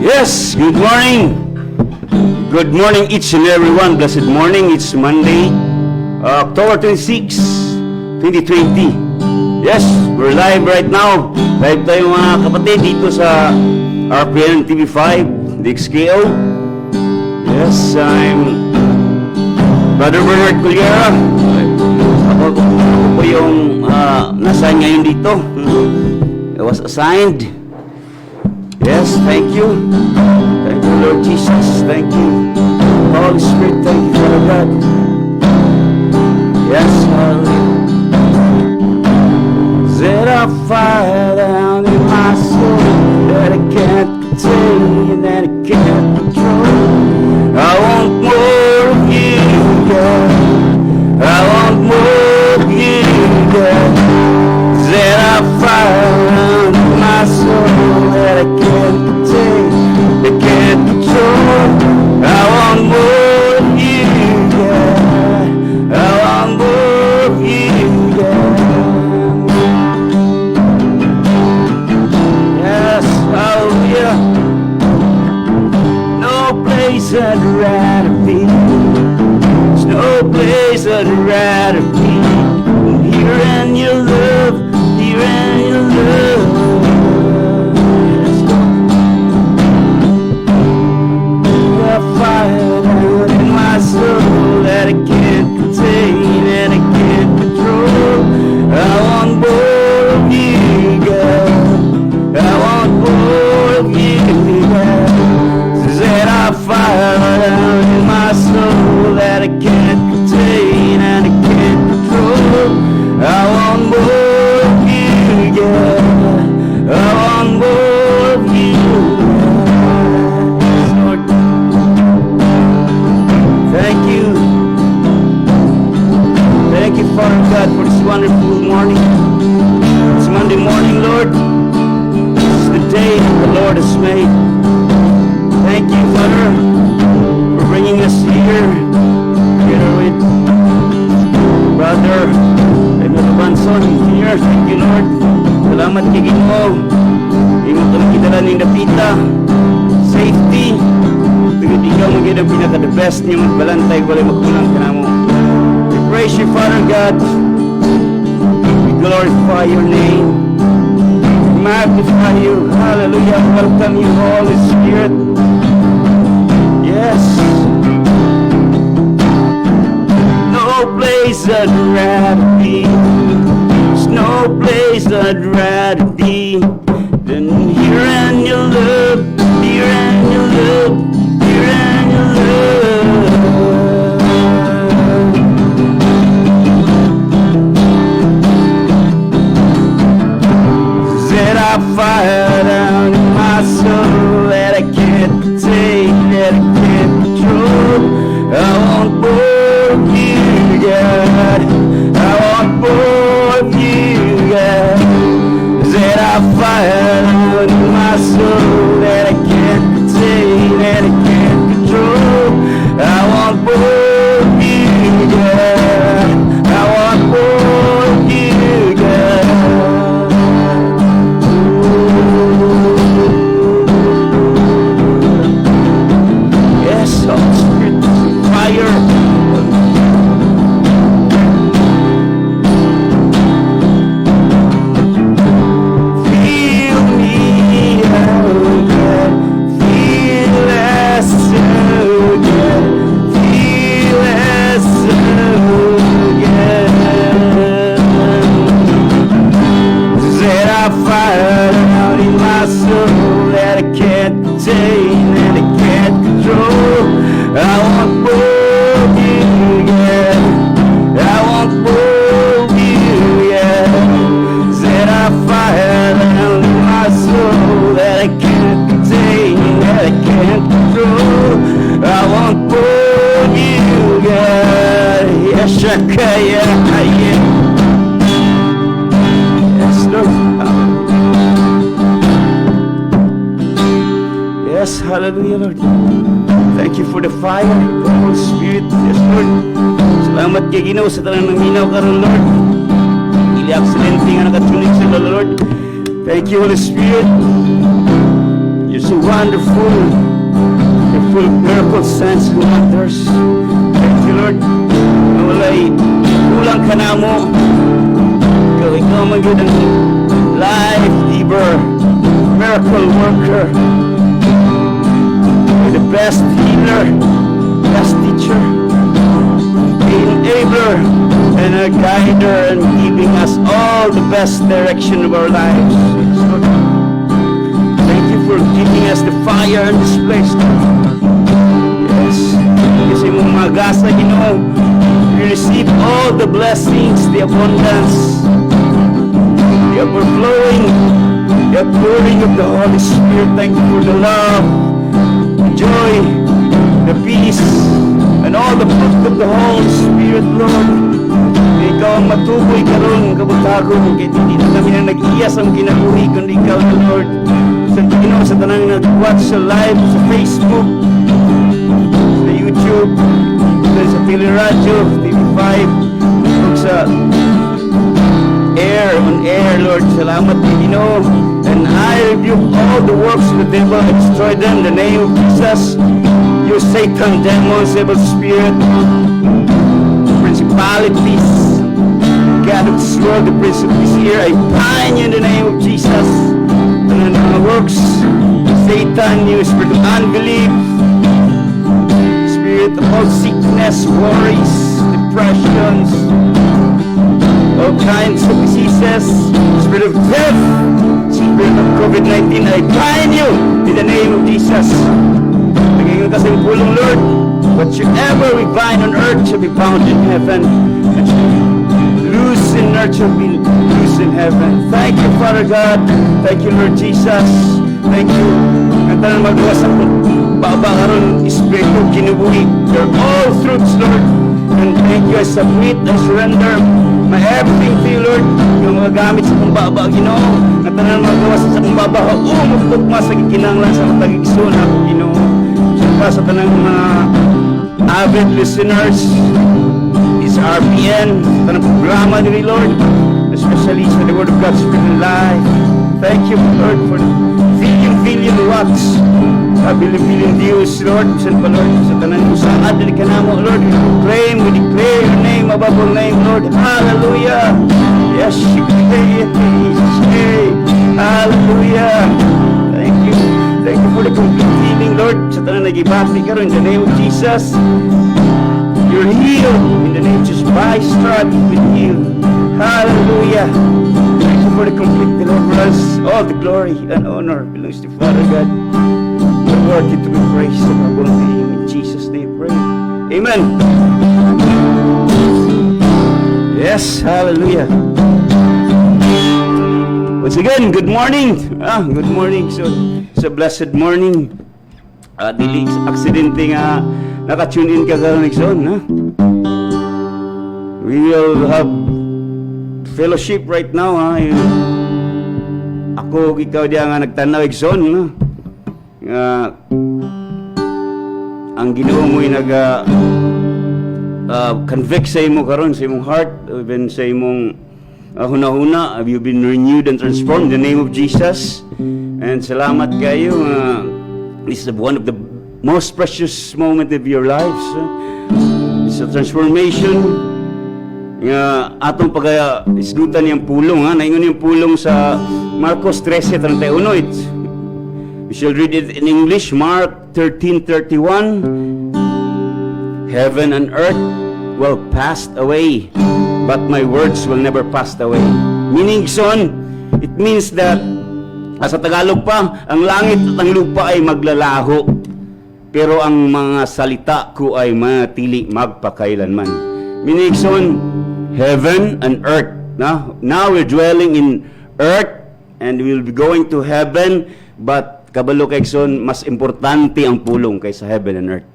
Yes, good morning. Good morning each and everyone. Blessed morning. It's Monday, October 26, 2020. Yes, we're live right now. Live tayo mga kapatid dito sa RPN TV5, DXKO. Yes, I'm Brother Bernard Cullera. Ako po yung nasa ngayon dito. I was assigned. Yes, thank you. Thank you, Lord Jesus. Thank you, Holy Spirit. Thank you, Father God. Yes, hallelujah. Set a fire down in my soul that I can't contain, that I can't control. I want more of you, God. I want more of you, God. Set a fire down in my soul that I can't contain, I can't control. I want more of you, God. I want more of you, God. Yes, hallelujah. No place I'd rather be. There's no place I'd rather be. Here in your love, here in your love. Fire down in my soul that I can't contain and I can't control. I want more of you, God. I want more of you, God. Set a fire down in my soul that I can't contain and I can't control. I want more of you, God. I want more of you, God. Lord, thank you. Thank you, Father God, for this wonderful morning. It's Monday morning, Lord. This is the day that the Lord has made. Thank you, Father, for bringing us here, together with Brother Emil Banson here. Thank you, Lord. Salamat kay Ginoo. Imong kami kidala ning dapita. Safety. Tugod ikaw maging ang pinaka-the best niyo magbalantay, walay magkulang ka na mo. We praise you, Father God. We glorify your name. We magnify you. Hallelujah. Welcome you, Holy Spirit. Yes. No place I'd rather be. There's no place I'd rather be than here in your love, here in your love, here in your love. Set a fire down in my soul that I can't contain, that I can't control. I want more of you, God. I want more of you, God. Set a fire down in my soul that I can't contain, that I can't control. I want more of you, God. I want more of you, God. Yes, Holy Spirit, fire. Feel me, oh God. Feel us so good. Feel us so good. Set a fire down in my soul that I can't contain and I can't control. I want more of you, yeah. I want more of you, yeah. Set a fire down in my soul that I can't contain, that I can't control. I want more of you, God. Yes, Shaka, yeah, yeah. Yes, Lord. Yes, hallelujah, Lord. Thank you for the fire, the Holy Spirit. Yes, Lord. Salamat kay Ginoo sa talang naminaw karon, Lord. Ili aksidente nga nakatunig sa Lord. Thank you, Holy Spirit. You're so wonderful, the full miracle signs and wonders. Thank you, Lord. Nawalay, kulang ka na mo. Ikaw magiging ang life giver, miracle worker. You're the best healer, best teacher, enabler, and a guider, and giving us all the best direction of our lives. Thank you for giving us the fire in this place. Yes, kasi mong magasa, you receive all the blessings, the abundance, the overflowing, the outpouring of the Holy Spirit. Thank you for the love, the joy, the peace, and all the fruit of the Holy Spirit, Lord. Ikaw ang matuboy karon kabutagon, kaya hindi na kami na nag-iyas ang kinabuhi, kundi ikaw na, Lord. Sa tanang nag-watch sa live, sa Facebook, sa YouTube, sa Teleradyo, TV5, sa on air, Lord. Salamat, Ginoo. And I rebuke all the works of the devil and destroy them in the name of Jesus. You Satan, demons, evil spirit, principalities, God of this world, the prince of this year, I bind you in the name of Jesus. And then the works, Satan, you spirit of unbelief, spirit of all sickness, worries, depressions, all kinds of diseases, spirit of death, spirit of COVID-19, I bind you in the name of Jesus. Naging kasing pulong, Lord, whatsoever we bind on earth shall be bound in heaven, and loose in earth shall be loose in heaven. Thank you, Father God. Thank you, Lord Jesus. Thank you. Ang tanang magawa sa baba karon Espiritu kinubuhi. They're all truths, Lord. And thank you, I submit, I surrender my everything to you, Lord. Yung mga gamit sa kumbaba, Ginoo. Ang tanang magawa sa kumbaba, umugtugma sa gikinanglan sa matag-igsoon ako, Ginoo. Sa tanang mga avid listeners, is RPN, sa tanang programa nila, Lord, especially sa the Word of God, Spirit and Life. Thank you, Lord, for billion watts, billion views, Lord, sa Lord, sa tanang usaad, din ka na mo, Lord, we declare your name above all name, Lord, hallelujah, yes, hallelujah, thank you for the complete healing, Lord, sa tanang nagibati ka rin, in the name of Jesus, you're healed, in the name of Jesus, by stripes you've been healed, hallelujah. Thank you for the complete deliverance. All the glory and honor belongs to Father God. You're worthy to be praised in our name. In Jesus' name, pray. Amen. Yes, hallelujah. Once again, good morning. Good morning. So, it's a blessed morning. Dili aksidente nga naka-tune in ka karon Nixon, ha? We will have fellowship right now, ha? Ako, ikaw diya nga nagtanaw, Nixon, ha? Ang Ginoo mo'y convict sa imo karon sa imong heart, even sa imong huna-huna. Have you been renewed and transformed in the name of Jesus? And salamat kayo. This is one of the most precious moment of your lives. It's a transformation. Nga atong pag-islutan niyang pulong, ha? Naingon yung pulong sa Marcos 13:31. We shall read it in English. Mark 13:31. Heaven and earth will pass away, but my words will never pass away. Meaning, son, it means that sa Tagalog pa, ang langit at ang lupa ay maglalaho, pero ang mga salita ko ay manatili magpakailanman. Meaning, son, heaven and earth. Now we're dwelling in earth and we'll be going to heaven, but kabalo kay son, mas importante ang pulong kaysa heaven and earth.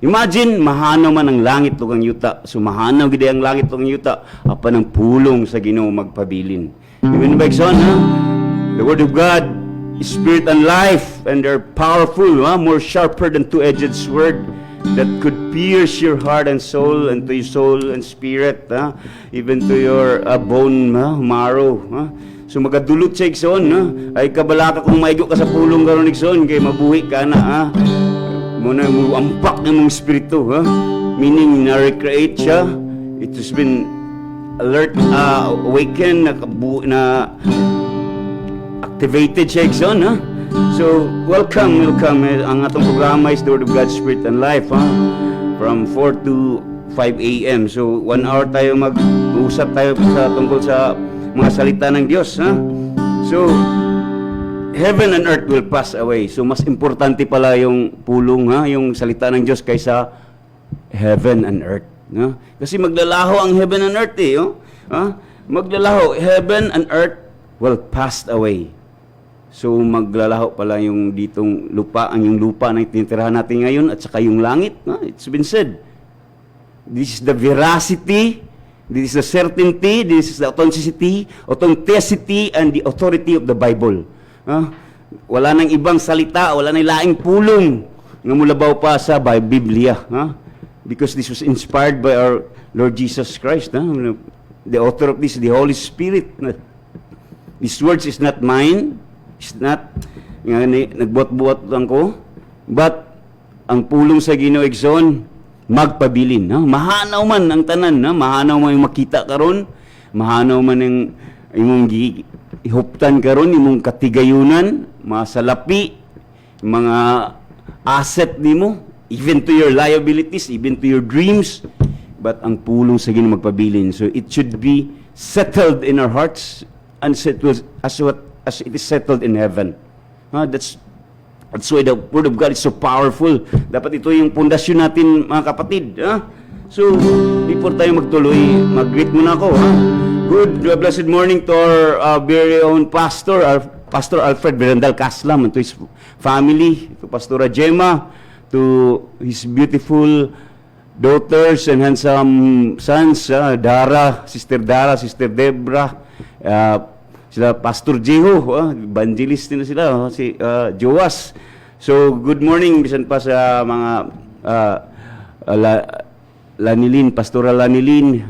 Imagine, mahanaw man ang langit ug ang yuta. So mahanaw gid ang langit ug ang yuta, apan ang pulong sa Ginoo magpabilin. Even ba son, the Word of God is spirit and life, and they're powerful, more sharper than two-edged sword, that could pierce your heart and soul, and to your soul and spirit, even to your bone marrow. So magadulot siya igsoon, no? Ay kabalaka kung maigo ka sa pulong karon igsoon kay mabuhi ka na, ha? Muna mo ampak ng mong espiritu, ha? Meaning na-recreate siya. It has been alert, awakened, na activated siya igsoon, ha? So, welcome. Ang atong programa is The Word of God, Spirit and Life, ha? From 4 to 5 a.m. So, 1 hour tayo mag-uusap tayo tungkol sa mga salita ng Diyos, ha? So, heaven and earth will pass away. So, mas importante pala yung pulong, ha? Yung salita ng Diyos kaysa heaven and earth, ha? Kasi maglalaho ang heaven and earth, eh, oh? Ha? Maglalaho, heaven and earth will pass away. So, maglalaho pala yung ditong lupa, ang yung lupa na itinitirahan natin ngayon at saka yung langit. No? It's been said. This is the veracity, this is the certainty, this is the authenticity, and the authority of the Bible. Wala nang ibang salita, wala nang laing pulong nga mulabaw pa sa Biblia. Because this was inspired by our Lord Jesus Christ. The author of this, the Holy Spirit. These words is not mine. It's not nagbuot-buot lang ko, but ang pulong sa Ginoo igsoon magpabilin, no? Mahanaw man ang tanan, no? Mahanaw man yung makita karon, mahanaw man ang imong ihuptan karon, imong katigayunan, mga salapi, mga asset nimo, even to your liabilities, even to your dreams, but ang pulong sa Ginoo magpabilin. So it should be settled in our hearts and settled as it is settled in heaven. That's why the Word of God is so powerful. Dapat ito yung pundasyon natin, mga kapatid. So, before tayo magtuloy, mag-greet muna ako. Good, blessed morning to our very own pastor, our Pastor Alfred Berendal Caslam, and to his family, to Pastora Gemma, to his beautiful daughters and handsome sons, Sister Dara, Sister Debra, sila Pastor Jeho, evangelist din na sila, si Joas. So, good morning, bisan pa sa mga Lanilin, Pastora Lanilin,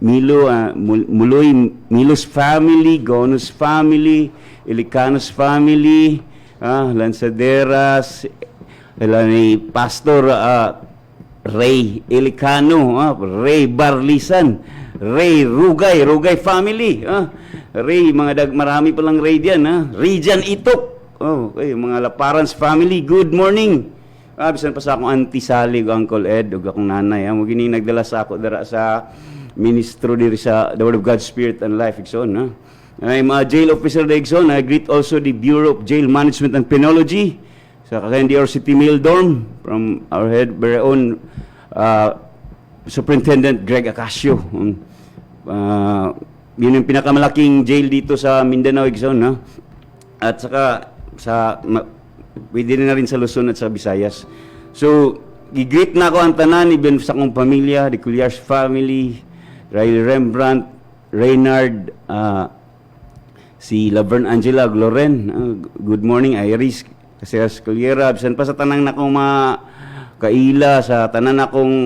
Milo, Muloy, Milos family, Gonus family, Ilicanos family, Lanzaderas, ni Pastor Ray Ilicano, Ray Barlisan, Ray Rugay family, Ray, marami palang Ray diyan, Rijan Itok, okay, mga Laparans family, good morning. Bisan pa sa akong auntie Sally, Uncle Ed, ug akong nanay, mo gini nagdala sa ako dara sa ministro diri sa The Word of God, Spirit and Life, igsoon, I'm a jail officer na igsoon. I greet also the Bureau of Jail Management and Penology sa Cagayan de Oro City Mail Dorm from our very own Superintendent Greg Acacio. Yun yung pinakamalaking jail dito sa Mindanao, igsoon, at saka pwede na rin sa Luzon at sa Visayas. So, i-greet na ako ang tanan, even sa akong pamilya, the Culyars family, Riley Rembrandt, Reynard, si Laverne Angela Gloren, good morning, Iris, Caseras Culyera, bisan pa sa tanang na akong mga kaila, sa tanan akong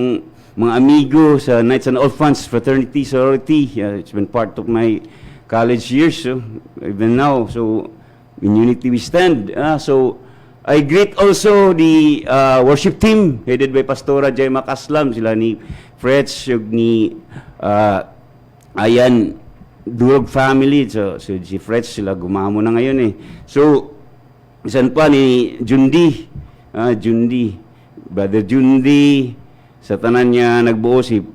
mga amigo sa Knights and Orphans Fraternity Sorority. It's been part of my college years, so even now, so in unity we stand. So I greet also the worship team headed by Pastora Gemma Caslam, sila ni Fretz, ni Ayan Durog family. So si Fretz, sila gumamo na ngayon eh. So isan pa ni Jundi, Brother Jundi, sa tanan niya nagbuo si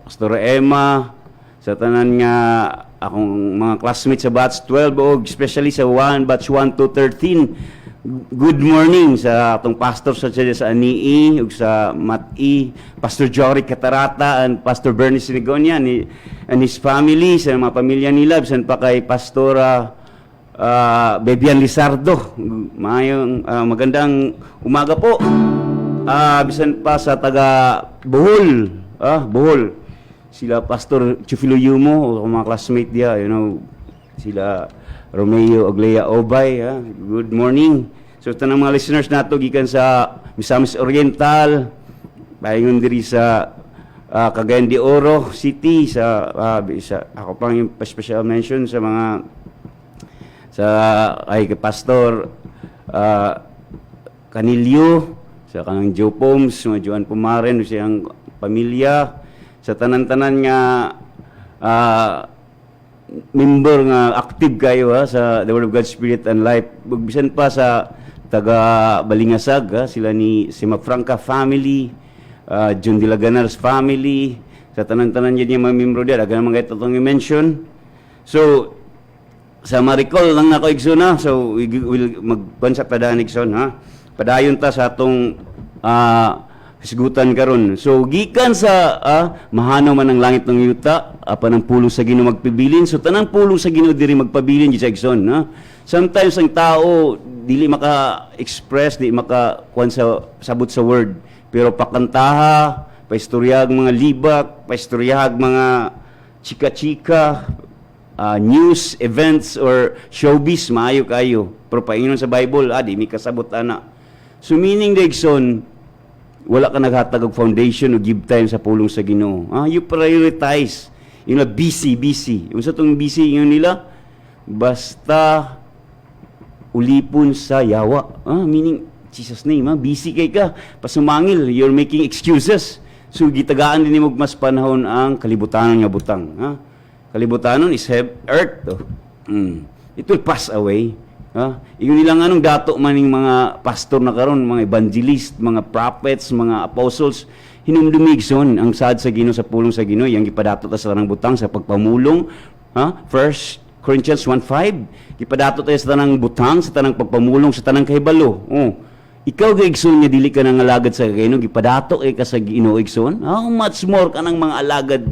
Pastor Emma, sa tanan niya akong mga classmates sa batch 12 o especially sa batch 1 to 13. Good morning sa atong pastor sa Anii ug sa Mati, Pastor Jory Catarata and Pastor Bernie Sinigonia and his family, sa mga pamilya nila, bisan pa kay Pastora Bebian Lizardo. Magandang umaga po. Bisan pa sa taga Bohol, Bohol, sila Pastor Chufilo Yumo, o mga classmate dia, sila Romeo Oglea Obay, good morning. So tanang mga listeners nato gikan sa Misamis Oriental, paingon diri sa Cagayan de Oro City, sa ako pang yung special mention sa mga sa kay Pastor Canilio, sa kanang Joe Poms, mga Joan Pumaren, siyang pamilya, sa tanan-tanan nga member nga active kayo sa The Word of God, Spirit and Life. Bisan pa sa taga Balingasag, sila ni Sima Franca family, John de la Ganars family, sa tanan-tanan yun yung mga membro diyan, aga naman kayo itong i-mention. So, sa Maricol lang ako igsoon so we'll magkuhan sa padaan igsoon padayon ta sa atong hisgutan karon. So gikan sa mahanaw man ang langit ng yuta, apan ang pulo sa Ginoo magpibilin. So tanang pulo sa Ginoo diri magpabilin di sa igsoon Sometimes ang tao dili maka-express, di maka-kuhan sa sabot sa word, pero pakantaha, paistoryahag mga libak, paistoryahag mga chika-chika, news, events, or showbiz, maayo kayo. Pero paingon sa Bible, di may kasabot ana. So meaning, Degson, wala ka naghatag og foundation o give time sa pulong sa Ginoo. You prioritize. Yung busy. Yung sa itong busy yun nila, basta ulipon sa yawa. Meaning, Jesus name, busy kay ka. Pasumangil, you're making excuses. So, gitagaan din mo mas panahon ang kalibutanon nga butang. Kalibutanon is earth. It will pass away. Yung nilang anong dato maning mga pastor na karon, mga evangelist, mga prophets, mga apostles, hinumdumigson ang saad sa Ginoo sa pulong sa Ginoo, yang gipadato ta sa tanang butang sa pagpamulong. 1 Corinthians 1:5, gipadato tayo sa tanang butang, sa tanang pagpamulong, sa tanang kahibalo. Ikaw gaigsoon nga dili ka nang alagad sa Ginoo, gipadato kay ka sa Ginoo igsoon. How much more ka nang mga alagad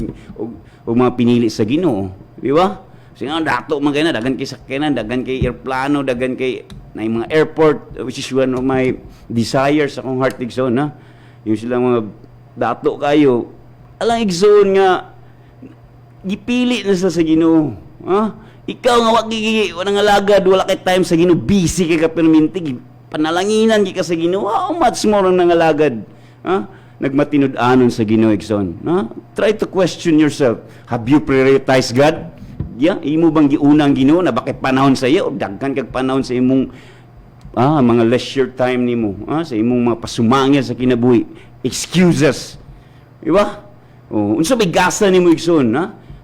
o mga pinili sa Ginoo, di ba? Kasi nga dato man kay na dagan kay sakyanan, dagan kay airplano, dagan kay na mga airport, which is one of my desires sa akong heart igsoon yung sila mga dato kayo. Alang igsoon nga gipili na sa Ginoo. Ikaw nga wala nang alagad, wala kay time sa Ginoo, busy kay ka permintig, panalanginan kay ka sa Ginoo. How much more ang nangalagad? Nagmatinud-anon sa Ginoo igsoon. Try to question yourself. Have you prioritized God? Imo bang giunang Ginoo na bakit panahon sa iyo o daghan kag panahon sa imong mga leisure time nimo, sa imong mga pasumangil sa kinabuhi? Excuses. Di ba? Unsa may gasa nimo igsoon,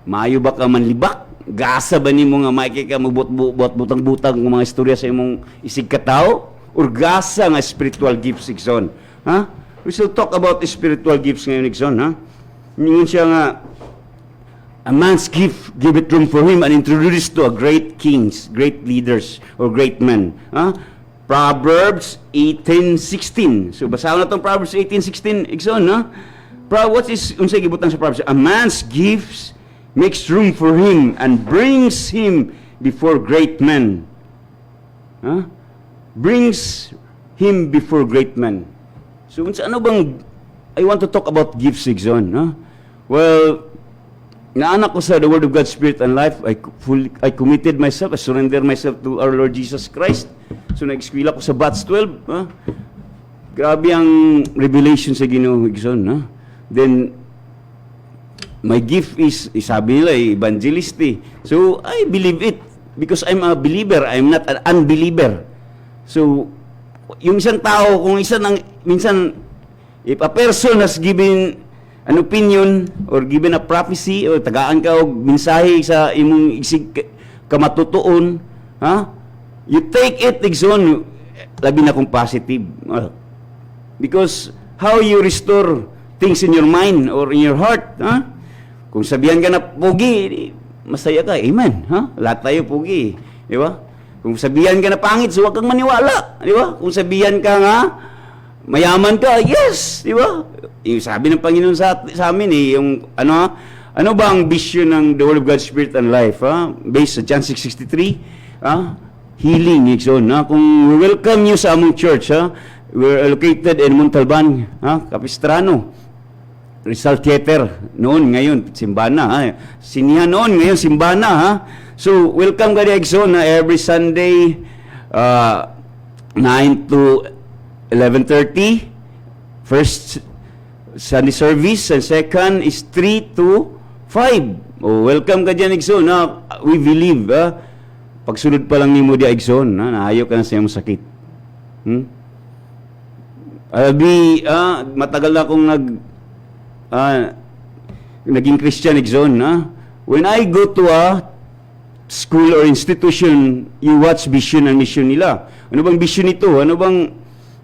Maayo ba ka manlibak? Gasa ba nimo nga may ka mabut-but butang-butang ng mga istorya sa imong isig katao? Or gasa nga spiritual gifts igsoon? We shall talk about spiritual gifts ngayon igsoon, Ningon siya nga, a man's gift, give it room for him and introduce to a great kings, great leaders, or great men. Proverbs 18:16. So, basahan na itong Proverbs 18:16, igsoon, what is, unsay gibutang sa Proverbs? A man's gifts makes room for him and brings him before great men. Brings him before great men. So, ano bang, I want to talk about gifts, igsoon, Well, naanak ko sa The Word of God, Spirit and Life, I committed myself, I surrendered myself to our Lord Jesus Christ. So, nag-eskwela ko sa Batch 12. Grabe ang revelation sa Ginoo, igsoon, Then, my gift is sabi nila, evangelist. So, I believe it because I'm a believer. I'm not an unbeliever. So, yung isang tao, kung minsan, if a person has given an opinion or given a prophecy or tagaan ka og mensahe sa imong isig kamatutuon, you take it igsoon, labi na kung positive. Because how you restore things in your mind or in your heart, Kung sabihan ka na pugi, masaya ka, amen, Lahat tayo pugi, di ba? Kung sabihan ka na pangit, so huwag kang maniwala, di ba? Kung sabihan ka nga mayaman ka, yes, di ba? Yung sabi ng Panginoon sa amin yung ano ba ang vision ng The Word of God, Spirit and Life, based sa John 6:63, healing, igsoon, Kung we welcome you sa among church, we're located in Montalban, Capistrano, Rizal Theater, noon, ngayon, Simbana, Sinihan noon, ngayon, Simbana, So, welcome ka igsoon, every Sunday, 9 to 11:30, first Sunday service, and second is 3 to 5. Welcome ka dyan, igsoon, we believe, pagsulod pa lang nimo di igsoon, naayo ka na sa iyong sakit. Matagal na akong naging Christian igsoon, when I go to a school or institution, you watch vision and mission nila. Ano bang vision nito? Ano bang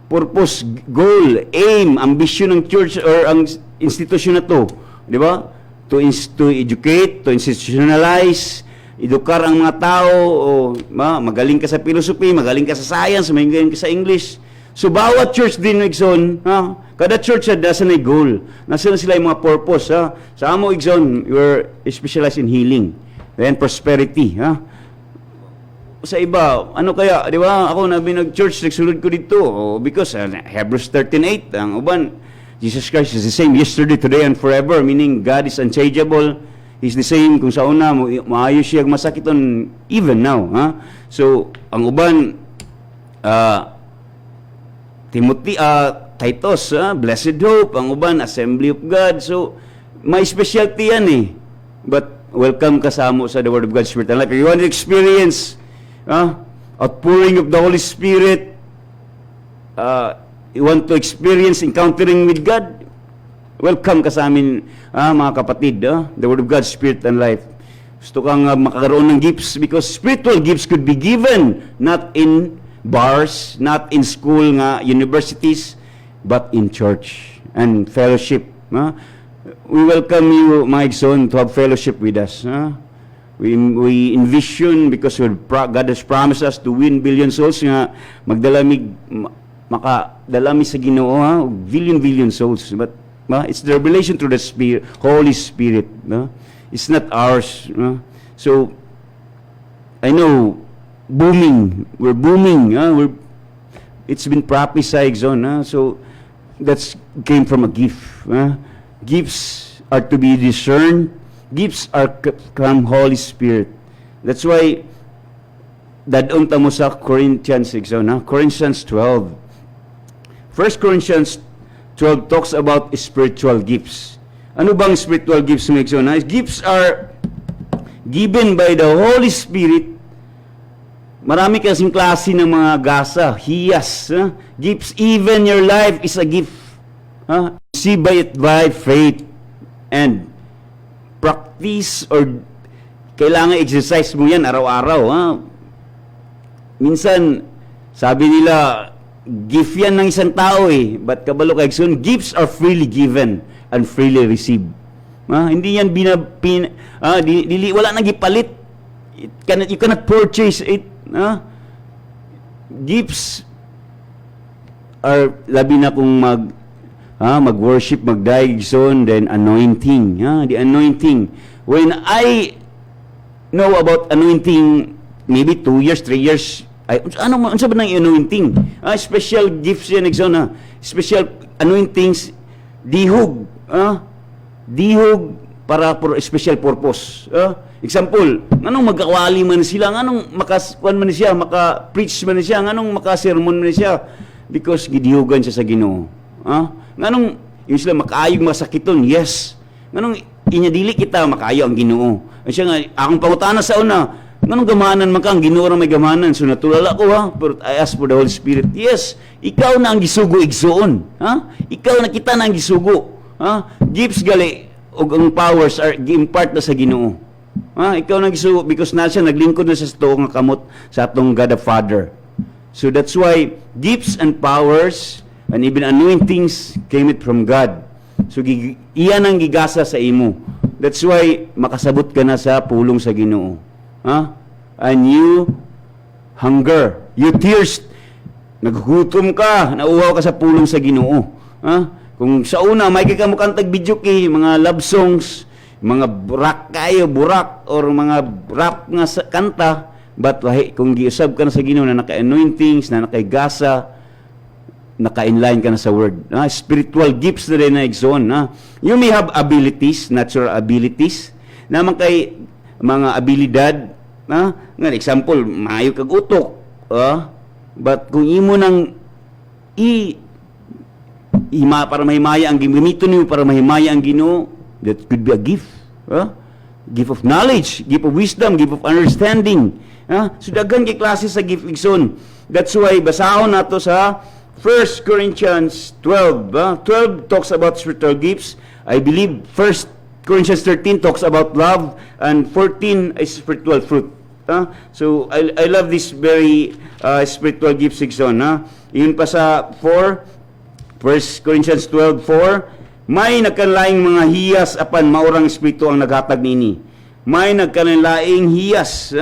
purpose, goal, aim, ambition ng church or ang institution na to? Di ba? To educate, to institutionalize, edukar ang mga tao, magaling ka sa philosophy, magaling ka sa science, magaling ka sa English. So, bawat church din, Igsoon, kada church nasa na goal. Nasa na sila yung mga purpose. Sa amo, Igsoon, we're specialized in healing. Then, prosperity. Sa iba, ano kaya, di ba, ako nag-church, nagsulod ko dito. Because Hebrews 13:8, ang uban, Jesus Christ is the same yesterday, today, and forever. Meaning, God is unchangeable. He's the same. Kung sa una, maayos siya masakiton even now. So, ang uban, Timothy, Titus, Blessed Hope, ang uban, Assembly of God. So, may specialty yan But, welcome kasamo sa the Word of God, Spirit and Life. If you want to experience outpouring of the Holy Spirit, you want to experience encountering with God, welcome ka sa amin, mga kapatid, the Word of God, Spirit and Life. Gusto kang makakaroon ng gifts because spiritual gifts could be given not in bars, not in school universities, but in church and fellowship. We welcome you, my son, to have fellowship with us. We envision because God has promised us to win billion souls makadalami sa Ginoo, billion souls. But it's the revelation through the Spirit, Holy Spirit. It's not ours. So I know booming. We're booming. It's been prophesied on. So that's came from a gift. Gifts are to be discerned. Gifts are from Holy Spirit. That's why dadon ta mo sa Corinthians 12. 1 Corinthians 12 talks about spiritual gifts. Ano bang spiritual gifts mo Gifts are given by the Holy Spirit. Marami kasing klase ng mga gasa, hiyas. Gifts, even your life is a gift. See by it by faith and practice or kailangan exercise mo yan araw-araw. Minsan, sabi nila, gift yan ng isang tao But kabalo kay Igsoon, gifts are freely given and freely received. Hindi yan wala nang gipalit. You cannot purchase it. Gifts are labi na kung mag-worship, mag-Igsoon, then anointing. The anointing. When I know about anointing, maybe 2 years, 3 years, ano ba ng anointing? Special gifts yan, Igsoon. Special anointings, dihog. Dihog para for special purpose. Example, anong magkawali man sila, anong makaskuan man siya, maka-preach man siya, anong maka-sermon man siya, because gidihugan siya sa Ginoo. Anong yung sila makaayog masakiton, yes. Anong inyadili kita makayo ang Ginoo. Siya nga, akong pangutana sa una, anong gamanan man ka, ang Ginoo ra may gamanan, so natulala ko but I ask for the Holy Spirit. Yes, ikaw na ang gisugo Igsoon. Ikaw na kita na ang gisugo. Gifts gali, ug ang powers are impart na sa Ginoo. Ikaw na gisugo because na siya naglingkod na sa tuo nga kamot sa atong God the Father. So that's why gifts and powers and even anointings came it from God. So iyan ang gigasa sa imo. That's why makasabot ka na sa pulong sa Ginoo. And you hunger, you thirst, naggutom ka, nauhaw ka sa pulong sa Ginoo. Kung sa una may ka mo kantag video mga love songs, mga burak or mga rap nga sa kanta, but kung giusab ka na sa Ginoo na naka-anointings, na naka-gasa, naka-inline ka na sa word. Spiritual gifts na rin na Igsoon. You may have abilities, natural abilities, naman kay mga abilidad, nga example, maayo kag utok. But kung imo nang para mahimaya ang gimito niyo para mahimaya ang Ginoo, that could be a gift. Gift of knowledge, gift of wisdom, gift of understanding. So daghan kay klase sa gift igsoon. That's why basahon nato sa 1 Corinthians 12. 12 talks about spiritual gifts. I believe 1 Corinthians 13 talks about love, and 14 is spiritual fruit. So I love this very spiritual gifts igsoon. Yun pa sa 1 Corinthians 12:4, may nagkanlaing mga hiyas apan maurang espiritu ang naghatag nini. May nagkanlaing hiyas.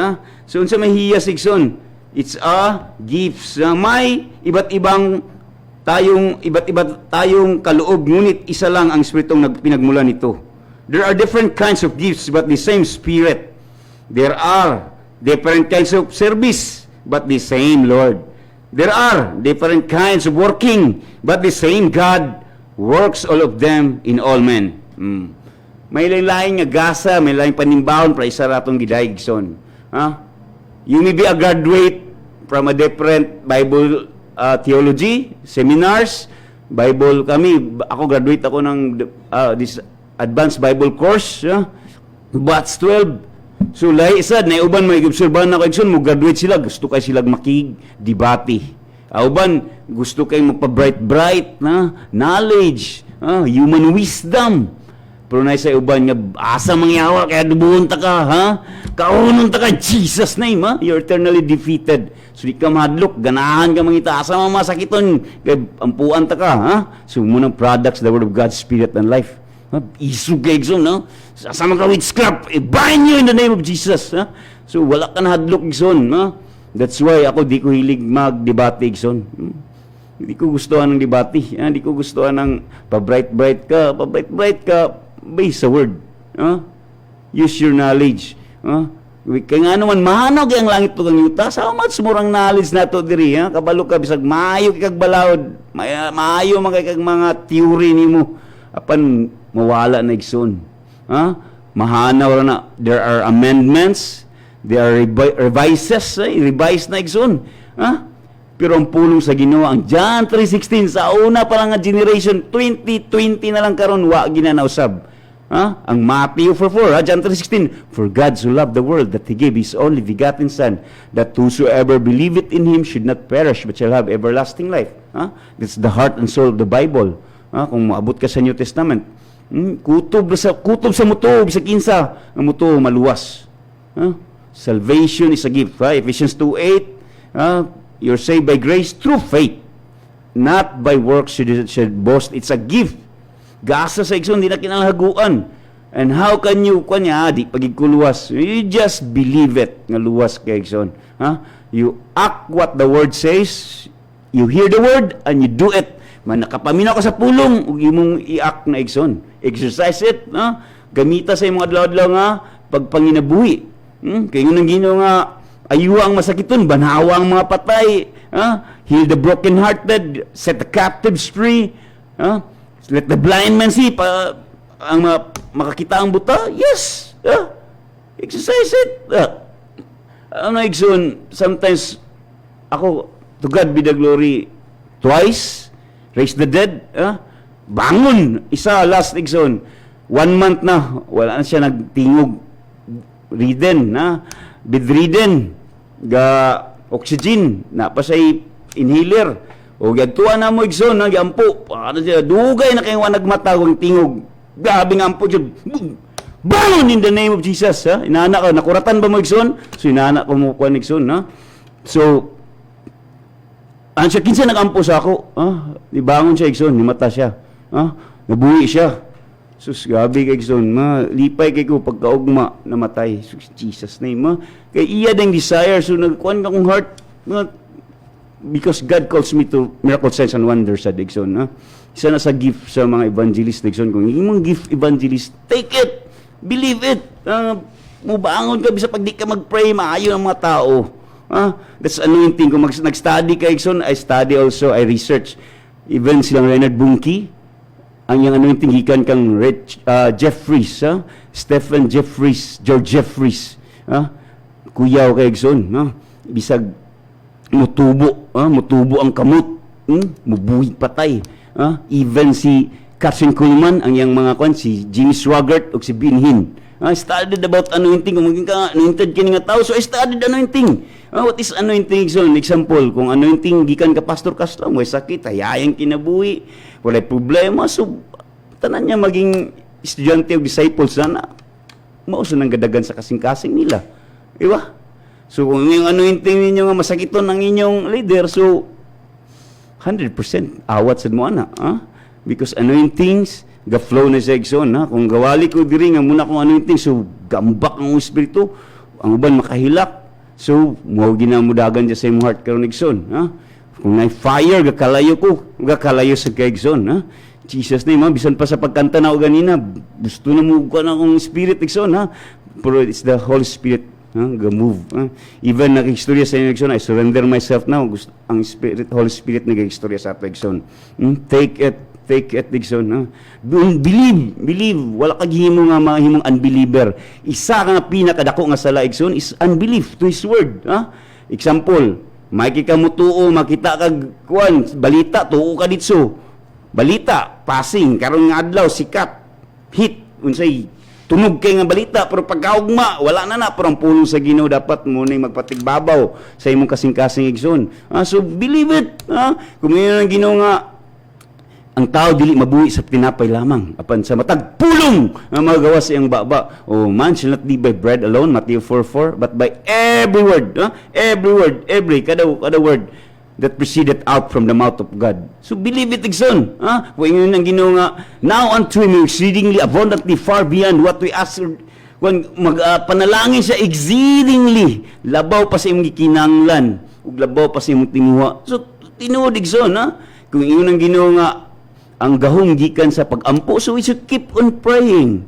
So unsa may hiyas igsoon? It's a gifts. May iba't ibang tayong kaloob, ngunit isa lang ang espiritong pinagmula nito. There are different kinds of gifts but the same Spirit. There are different kinds of service but the same Lord. There are different kinds of working but the same God works all of them in all men. May lain nga gasa, may lain panimbahon para isa ratong gidaigson. You may be a graduate from a different Bible theology, seminars, Bible ako graduate ako ng this advanced Bible course, Batch 12. So lahi sad na uban may obserbahan na kay mo graduate sila, gusto kay sila makig debate. Uban gusto kay magpa-bright na knowledge, human wisdom. Pero na sa uban nga asa mangyawa kaya dubuhon ta ka, kaunon ta ka Jesus name, you're eternally defeated. So di ka mahadlok, ganahan ka mangita asa masakiton kay ampuan ta ka, So munang products the word of God, spirit and life. Isug kay igsoon, Sama ka witchcraft, bind you in the name of Jesus. So wala ka na hadlok igsoon. That's why ako di ko hilig mag-debate igsoon. Hindi ko gustuhan ng debate. Hindi ko gustuhan ng pa-bright ka based sa word. Use your knowledge. Kaya nga naman, mahanog yung langit to kang yuta. Sa much murang knowledge na to diri. Kabalo ka, bisag maayo kag balawod. Maayo mga theory ni mo. Apan mawala na igsoon. Mahanaw na. There are amendments, there are revises, revise na igsoon. Pero ang pulong sa Ginoo, ang John 3:16 sa una pa lang nga generation, 2020 na lang karon wa ginanausab. Ang Matthew 4:4, John 3:16, for God so loved the world that He gave His only begotten Son, that whosoever believeth in Him should not perish but shall have everlasting life. That's the heart and soul of the Bible. Kung maabot ka sa New Testament, kutob sa muto, sa kinsa, ang muto maluwas. Salvation is a gift. Ephesians 2:8, you're saved by grace through faith, not by works should boast. It's a gift. Gasa sa igsoon, di na kinalahaguan. And how can you, di pagigkuluwas, you just believe it, nga luwas kay igsoon. You act what the word says, you hear the word, and you do it. Man nakapaminaw ka sa pulong, ug imong i-act na igsoon. Exercise it, gamita sa imong adlaw-adlaw nga pagpanginabuhi. Kay ngunang Ginoo nga ayuwa ang masakiton, banhawa ang mga patay, heal the broken-hearted, set the captives free, let the blind man see, ang makakita ang buta, yes, exercise it. Igsoon, sometimes ako, to God be the glory, twice, raise the dead, bangon, isa, last igsoon, 1 month na, wala na siya nagtingog, bedridden, ga oxygen, napasay inhaler, o gagtuan na mo igsoon, giampo, dugay na kayo nagmata, kung tingog, gabing ampo, bangon in the name of Jesus, inaanak ka, nakuratan ba mo igsoon? So inaanak ko mo kuan igsoon, So, siya, kinsa nagampo sa ako, ibangon siya igsoon, nimata siya, nabuhi siya. Sus, gabi kay igsoon, lipay kay ko pagkaugma, namatay. Sus, Jesus name, kay iya ding desire, so nagkuhan akong heart, because God calls me to miracle signs and wonders sa igsoon, isa na sa gift sa mga evangelist igsoon, kung imong gift evangelist, take it, believe it, mubangon ka, bisa pag di ka mag-pray, maayo ang mga tao. That's anointing. Kung nag-study ka, I study also, I research. Even silang Leonard Bunki, ang yung anointing hikan kang Jeffries, Stephen Jeffries, George Jeffries, kuyaw ka, bisag mutubo ang kamot, mubuhig patay. Even si Catherine Kuhlman, ang yung mga si Jimmy Swaggart o si Bin Hinn, I studied about anointing. Kung maging ka anointed kini nga tao, so I studied anointing. What is anointing? So, example, kung anointing, gikan ka pastor kaslang, may sakit, hayayang kinabuhi, walay problema, so, tanan niya maging estudyante o disciples na mauso nang gadagan sa kasing-kasing nila. Diba? So, kung yung anointing ninyo nga masakiton ng inyong leader, so, 100% awat sa mo na. Because anointings, ga-flow na sa igsoon. Kung gawali ko diri nga muna kung anointing, so, gambak ang espiritu, ang uban makahilak. So, mo ginamudagan dyan sa imong heart karon igsoon. Kung may fire, gakalayo ko, gakalayo sa kaigsoon. Jesus name, bisan pa sa pagkanta na o ganina, gusto na mo ka na akong spirit igsoon. Pero it's the Holy Spirit. Ga-move. Even nag-istorya sa inyo igsoon, I surrender myself now. Ang Spirit, Holy Spirit nag-istorya sa ato igsoon. Take it igsoon. Believe. Wala kag himo nga mahimong unbeliever. Isa ka nga pinakadako nga sala igsoon is unbelief to His word. Example, makita mo tuo, makita kag kuan balita tuo ka ditso. Balita passing karon nga adlaw sikat hit unsay tunog kay nga balita pero pagkaugma wala na pero ang pulong sa Ginoo dapat mo na magpatigbabaw sa imong kasing-kasing igsoon. So believe it. Kung ngayon ang Ginoo nga ang tao dili mabuhi sa tinapay lamang apan sa matag pulong nga magawa sa iyang baba. Man shall not live by bread alone, Matthew 4:4, but by every word, kada word that proceeded out from the mouth of God. So believe it igsoon. Kung yun ang Ginoo nga, now unto Him exceedingly abundantly far beyond what we ask. Kung panalangin siya exceedingly, labaw pa sa imong gikinahanglan, ug labaw pa sa imong tinguha. So tinuod igsoon. Kung yun ang Ginoo nga, ang gahong gikan sa pag-ampo, so we should keep on praying.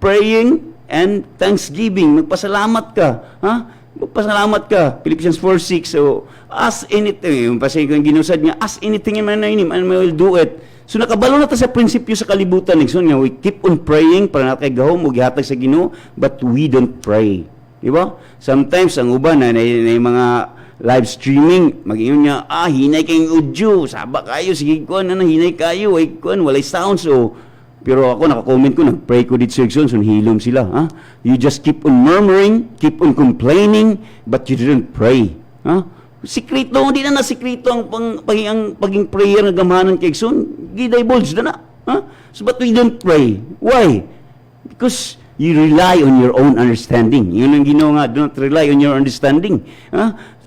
Praying and thanksgiving. Magpasalamat ka. Magpasalamat ka. Philippians 4:6. So, ask anything. Pasay kung ginusad niya, ask anything in my name and I will do it. So, nakabalo na ta sa prinsipyo sa kalibutan. So, we keep on praying para natin gahom o gihatag sa Ginoo, but we don't pray. Diba? Sometimes, ang uban na mga live streaming, mag-iyon niya, hinay kayong audio, saba kayo, sige kuan, hinay kayo, ay kuan, walay sound, so, pero ako, naka-comment ko, nag-pray ko dito sa Exxon, so hilom sila, You just keep on murmuring, keep on complaining, but you didn't pray, Sikrito, hindi na sikrito ang paging prayer na gamahanan kay Exxon, gi-divulge na So, but we don't pray. Why? Because you rely on your own understanding. Yun ang Ginoo nga, do not rely on your understanding,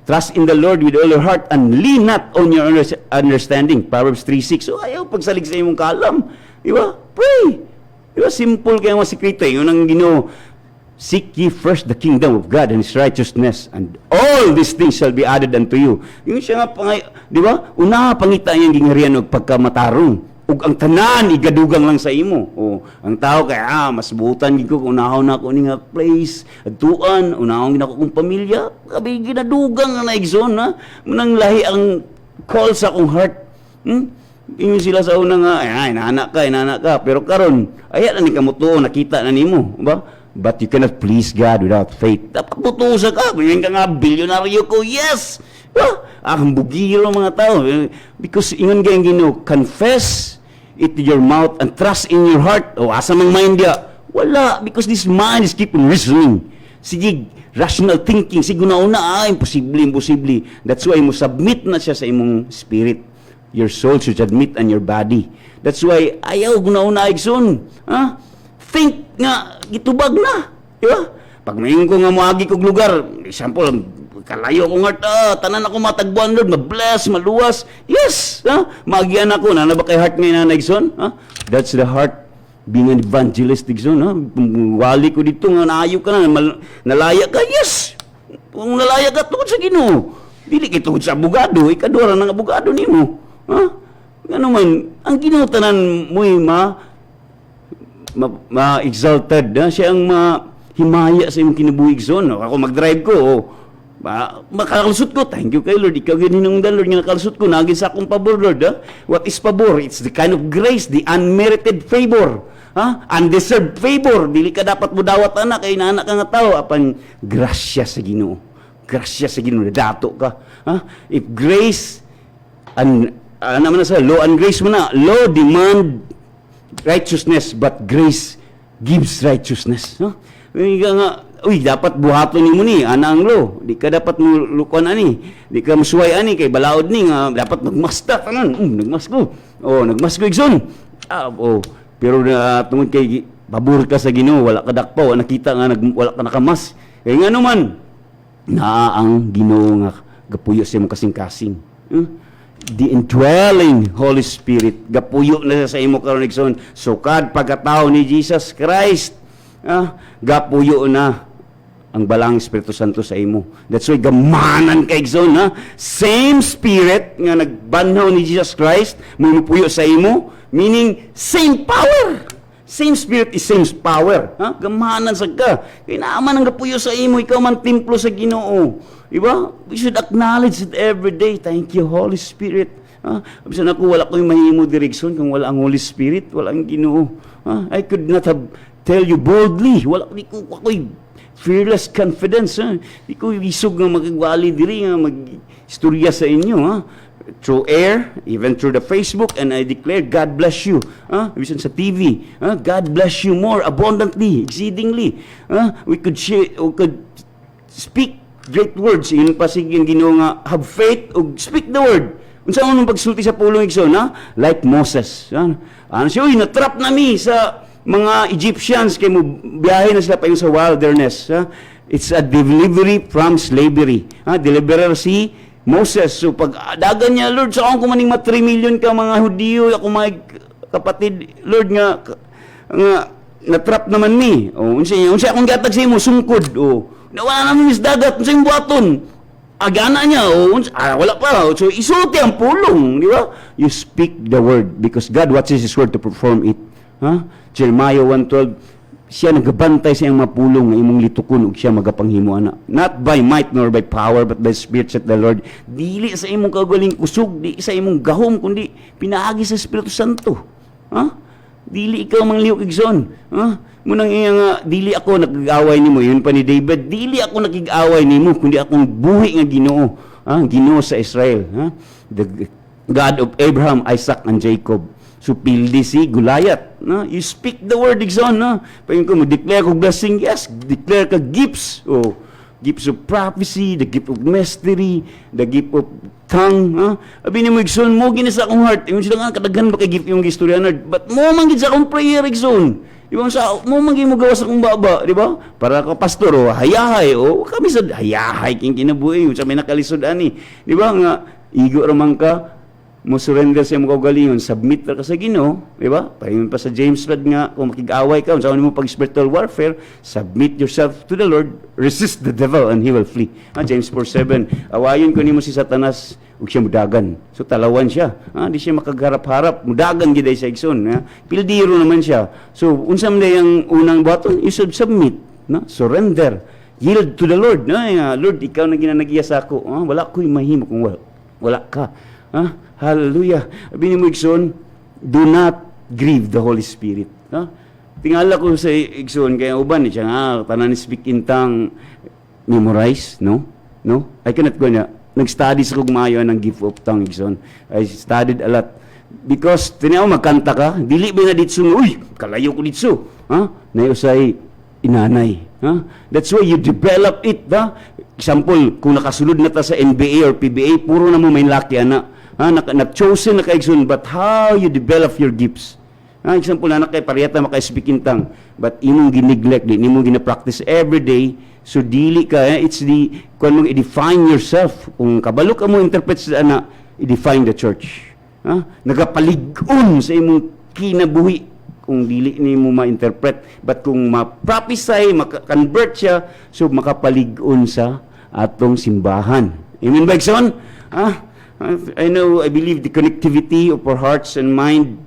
Trust in the Lord with all your heart and lean not on your understanding. Proverbs 3:6. So, ayaw pagsalig sa imong kalam. Diba? Pray. Diba? Simple kaya mga sikrito. Yun ang Ginoo. Seek ye first the kingdom of God and His righteousness, and all these things shall be added unto you. Yung siya nga, diba? Una, pangita niyang gingharian o pagkamatarong. Ug ang tanan igadugang lang sa imo. Ang tao kay mas buutan gid ko unahon na ko ni nga place, adtuan, unahon gid ako kong pamilya, kabi ginadugang na igsoon munang lahi ang call sa akong heart. Ingon sila sa una nga inanak ka, pero karon aya na ni kamutuo nakita na nimo, ba? But you cannot please God without faith. Dapat butusa ka, kung ka nga bilyonaryo ko, yes! Ang bugiro mga tao. Because ingon kayong Ginoo, confess it to your mouth and trust in your heart. Asa mang mind dia? Wala. Because this mind is keep on reasoning. Sige, rational thinking. Sige, una, imposible. That's why mo submit na siya sa imong spirit. Your soul should admit and your body. That's why, ayaw, una, igsoon. Think nga, gitubag na. Diba? Pag maingin ko nga muagi kong lugar, example, kalayo ko nga, tanan ako matagbuan, Lord, mabless, maluwas. Yes! Magian ako, na ba kay heart ngayon na Igsoon? That's the heart being an evangelist, Igsoon. Wali ko dito, nga naayo ka na, nalaya ka, yes! Kung nalaya ka, tungkol sa Ginoo. Dili kay tungkol sa abogado, ikadura ng abogado nimo. Ano man, ang Ginoo tanan mo'y ma-exalted. Siya ang himaya sa iyong kinabuhig zone. Ako mag-drive ko, makalusot ko. Thank you kay Lord. Ikaw gininungdan, Lord, nga nakalusot ko. Nagin sa akong pabor, Lord. What is pabor? It's the kind of grace, the unmerited favor. Undeserved favor. Dili ka dapat mo dawat anak, kay naanak ka nga tao. Apan, grasya sa Ginoo. Grasya sa Ginoo. Dato ka. If grace, naman na sa law and grace mo na. Law demand righteousness, but grace gives righteousness. No? Nga nga, uy, dapat buhaton ni mo ni, ananglo. Di ka dapat lukuan ani. Di ka musuway ani, kay balaod ni, nga, dapat nagmasta. Tanan, nagmas ko. Nagmas ko, igsoon. Pero tungod kay, pabor ka sa Ginoo, wala ka dakpaw, nakita nga, wala ka nakamas. Kaya nga naman, ang Ginoo nga, gapuyo sa imo kasing-kasing. The indwelling Holy Spirit, gapuyo na sa imo karon igsoon. Sukad pagkatao ni Jesus Christ, gapuyo na ang balang Espiritu Santo sa imo. That's why gamanan kay igsoon, same Spirit nga nagbanhaw ni Jesus Christ, mupuyo sa imo, meaning same power. Same Spirit is same power. Gamanan sa ka. Kaya naaman ang gapuyo sa imo, ikaw man templo sa Ginoo. Diba? We should acknowledge it every day. Thank you, Holy Spirit. Abisan ako, wala ko yung mahimo direksyon kung wala ang Holy Spirit, wala ang Ginoo. I could not have tell you boldly. Di ko ako'y fearless confidence. Di ko isog nga magagwali diri nga mag-istorya sa inyo. Through air, even through the Facebook, and I declare, God bless you. Abisan sa TV, God bless you more abundantly, exceedingly. We could speak great words. Yun pa siging Ginoo nga, have faith o speak the word. Unsa man pagsulti sa pulong igsoon, like Moses. Ano siya, natrap na mi sa mga Egyptians kay mo biyahe na sila pa yung sa wilderness. It's a delivery from slavery. Deliverer si Moses. So pag dagan niya, Lord, sa akong kumaning 3 million ka mga Hudiyo, ako mga kapatid, Lord nga natrap naman mi. Unsa akong gatag sa imo sungkod. Nawala namin is dagat, unsa yung buhaton. Agana niya, wala pa. So isuti ang pulong, di ba? You speak the word because God watches His word to perform it. Jeremiah 1:12, siya nagabantay sa iyang mapulong nga imong litukon ug siya magapanghimo ana. Not by might nor by power but by spirit saith the Lord. Dili sa imong kagaling kusog, di sa imong gahom kundi pinaagi sa Espiritu Santo. Dili ikaw mangliw igsoon. Munang nga dili ako nakig-away nimo, yun pa ni David. Dili ako nakig-away nimo kundi akong buhi nga Ginoo. Ginoo sa Israel. The God of Abraham, Isaac and Jacob. So pildi si Goliath. You speak the word igsoon. Pagin ko mo declare ko blessing, yes, declare ka gifts. Gifts of prophecy, the gift of mystery, the gift of tongue. Abi ni mo igsoon mo gini sa akong heart. Yung sila nga kadaghan ba kay gift yung istorya nerd. But mo man gid sa akong prayer igsoon. Di ba sa mo man gid mo gawas akong baba, di ba? Para ka pastor hayahay kami sa hayahay king kinabuhi sa may nakalisod ani. Di ba nga igo ra man ka mo surrender sa imong kaugalingon, submit ra ka sa Ginoo, di ba? Paingon pa sa James Flood nga kung makig-away ka unsa man mo pag spiritual warfare, submit yourself to the Lord, resist the devil and he will flee. James 4:7, awayon ko nimo si Satanas ug siya mudagan. So talawan siya. Di siya makagarap-harap, mudagan gid siya igsoon. Pildiro naman siya. So unsa man ang unang buhaton, you should submit, surrender, yield to the Lord. Lord, ikaw na ginanagiya sa ako. Wala ko'y mahimo kung wala ka. Hallelujah. Bini mo igsoon, do not grieve the Holy Spirit. Tingala ko sa igsoon, kaya uban siya tanan speak in tongue, memorize, no? I cannot go na. Nag-study sa kong maayo ng gift of tongue igsoon. I studied a lot. Because, tinaw magkanta ka, dili ba na ditso, uy, kalayo ko ditso. Nayusay inanay. That's why you develop it. Example, kung nakasulod na ta sa NBA or PBA, puro na mo may laki, nag-chosen na kaigsoon, but how you develop your gifts. Example, na kay pariyata maka-speak in tongue, but imong gineglect, imong gina-practice every day, so dili ka, it's the, kung mong i-define yourself, kung kabalo ka mo interpret sa i-define the church. Nagapalig-on sa imong kinabuhi, kung dili ni mo ma-interpret, but kung ma-prophesy, maka-convert siya, so makapalig-on sa atong simbahan. Amen ba, Ikson? I believe the connectivity of our hearts and mind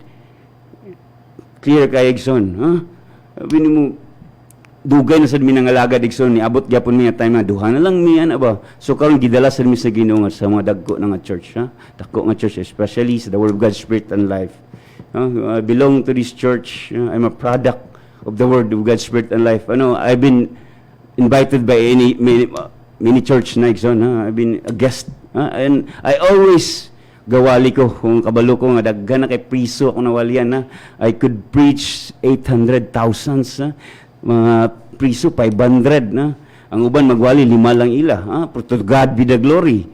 clear kay Igson. Bini mo, dugay na sad mi nangalaga Igson, ni abot gyapon mi time na duha na lang mi ba. So karon gidala sa mi sa Ginoo sa mga dagko nga church, dagko nga church, especially sa the Word of God, Spirit and Life. I belong to this church. I'm a product of the Word of God, Spirit and Life. I've been invited by many church na Igson. I've been a guest. And I always gawali ko, kung kabalo ko nga daghan na kay priso ako nawalian na, I could preach 800,000 na, mga priso 500 na, ang uban magwali 5 lang ila, to God be the glory.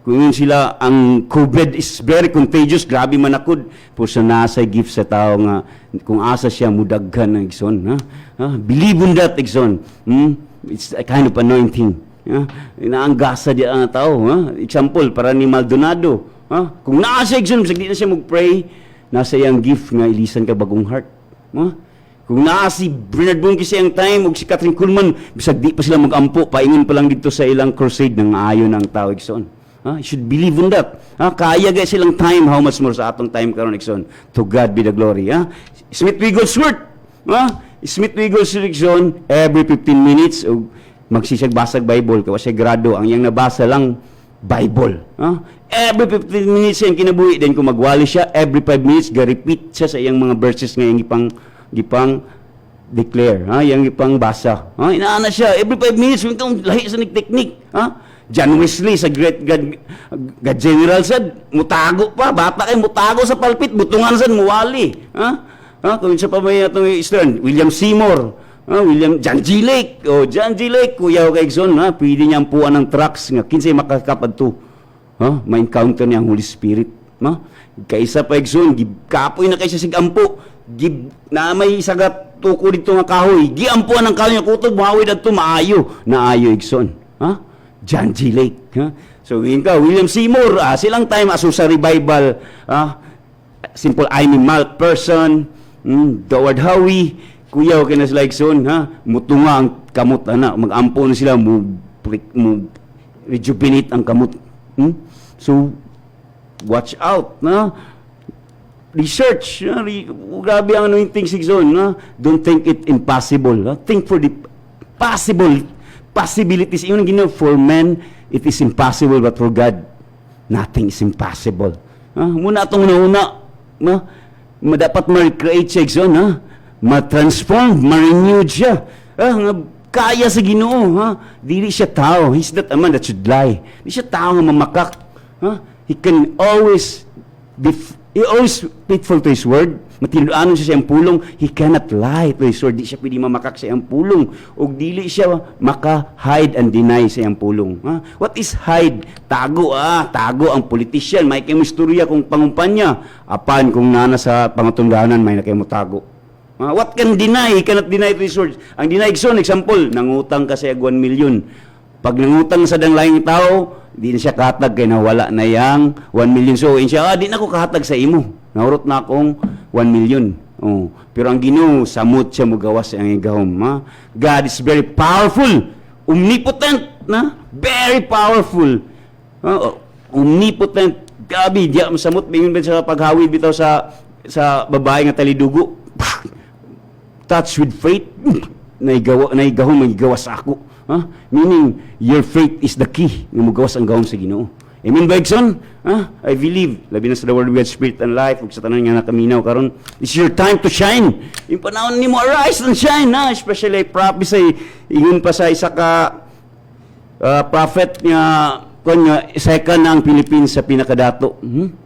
Kung yun sila, ang COVID is very contagious, grabe manakod, po sa nasa gift sa tao nga, kung asa siya mudaghan ng igsoon. Believe in that, igsoon. It's a kind of anointing. Inaanggasa di ang tao. Example, para ni Maldonado. Kung nasa igsoon, di na siya mag-pray, nasa iyang gift nga ilisan ka bagong heart. Kung si Bernard Bunke sa iyang time, o si Catherine Kuhlman, bisag di pa sila mag-ampo, paingon pa lang dito sa ilang crusade ng ayon ng tao, igsoon. You should believe in that. Kaya guys silang time, how much more sa atong time karon igsoon. To God be the glory. Smith Wigglesworth. Smith Wigglesworth igsoon, every 15 minutes, magsisig basag Bible, kawa siya grado, ang iyang nabasa lang, Bible. Every 15 minutes yan kinabuhi, then kung magwali siya, every 5 minutes, ga-repeat siya sa iyang mga verses nga yung gipang declare, yung ipang basa. Inaana siya, every 5 minutes, yung lahi sa technique. John Wesley sa great God General said, mutago pa, bata kayo, mutago sa palpit, butungan sa muwali. Kung sa pa may itong Eastern, William Seymour, John G. Lake, John G. Lake, kuya o kaigson, pwede niya ampuan ng trucks, nga kinsay makakapad to. Ma-encounter niya ang Holy Spirit. Kaisa pa igson, kapoy na kaisa sig ampo, na may sagat tuko dito nga kahoy, giampuan ng kahoy nga kutob, mahawid adto maayo, naayo igson. John G. Lake. So, yun ka, William Seymour, silang time, aso sa revival, simple Amy Maltperson, Howard Howie, kuya, okay na sila igsoon, mutunga ang kamot, mag-ampo na sila, rejuvenate ang kamot. So, watch out, research, grabe ang anointing sigzon, don't think it impossible, think for the possibilities. Yung ginawa, for men, it is impossible, but for God, nothing is impossible. Muna itong una, dapat ma-recreate siya, ma-transform, ma-renewed siya. Kaya sa Ginoo, dili siya tao. He's not a man that should lie. Di siya tao nga mamakak. He can always faithful to His word. Matinuanon siya sa iyang pulong, he cannot lie to His word. Di siya pwede mamakak sa iyang pulong. O dili siya maka-hide and deny sa iyang pulong. What is hide? Tago, tago ang politician. May kayo istorya kung pangumpanya. Apan kung nana sa pangatundanan, may na kayo mo tago. What can deny? He cannot deny to His word. Ang deny, example, nangutang ka sa 1 million. Pag nangutang sa dang laing tao, di na siya kahatag kay nawala na yang 1 million. So, siya, di na ko kahatag sa imo. Naurot na akong 1 million. Pero ang Ginoo, samot siya magawas ang igahom. God is very powerful. Omnipotent. Very powerful. Omnipotent. Gabi, diya masamot. Bingon ba sa paghawid bitaw sa babae nga talidugo. Touch with faith. Naigahom, magigawas ako. Meaning, your faith is the key nga magawas ang gahom sa Ginoo. Amen ba, Igson? I believe, labi na sa the word we have spirit and life, ug sa tanan nga nakaminaw karon, it's your time to shine. Yung panahon ni mo, arise and shine, especially prophesy, ingon pa sa isa ka prophet nga, second na ang Philippines sa pinakadato.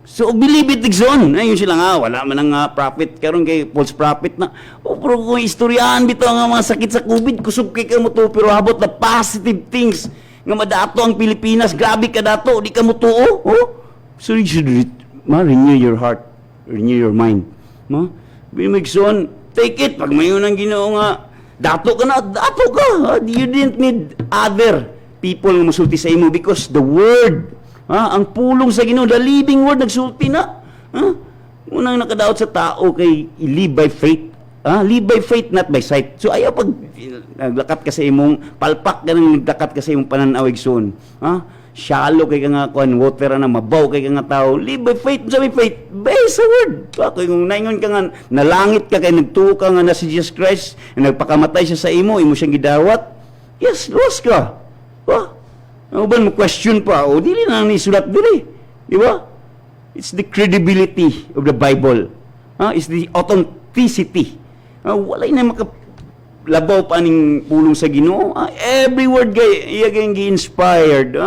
So, believe it, Igson. Yun sila nga, wala man ang prophet, karon kay false prophet na, pero kung istoryahan bito ang mga sakit sa COVID, kusog kay ka mo to, pero habot na positive things, nga madato ang Pilipinas, grabe ka dato, di ka mo tuo. So you should renew your heart, renew your mind. Bimigson, take it. Pag mayon ang Ginoo nga, dato ka na, dato ka. You didn't need other people nga musulti sa imo because the word, ang pulong sa Ginoo, the living word, nagsulti na. Unang nakadaot sa tao kay live by faith. Live by faith, not by sight. So ayaw pag naglakat ka sa imong, palpak ka nang naglakat ka sa imong pananaw igsoon. Shallow kay ka nga, water na, mabaw kay ka nga tao. Live by faith, sabi faith, based sa word. Kung naingon ka nga, nalangit ka kay nagtuo ka nga na si Jesus Christ, nagpakamatay siya sa imo siyang gidawat, yes, lost ka. Ano ba mo question pa? Dili na nisulat dili. Di ba? It's the credibility of the Bible. It's the authenticity. Walay na makalabaw pa ning pulong sa Ginoo. Every word iya kayong gi-inspired.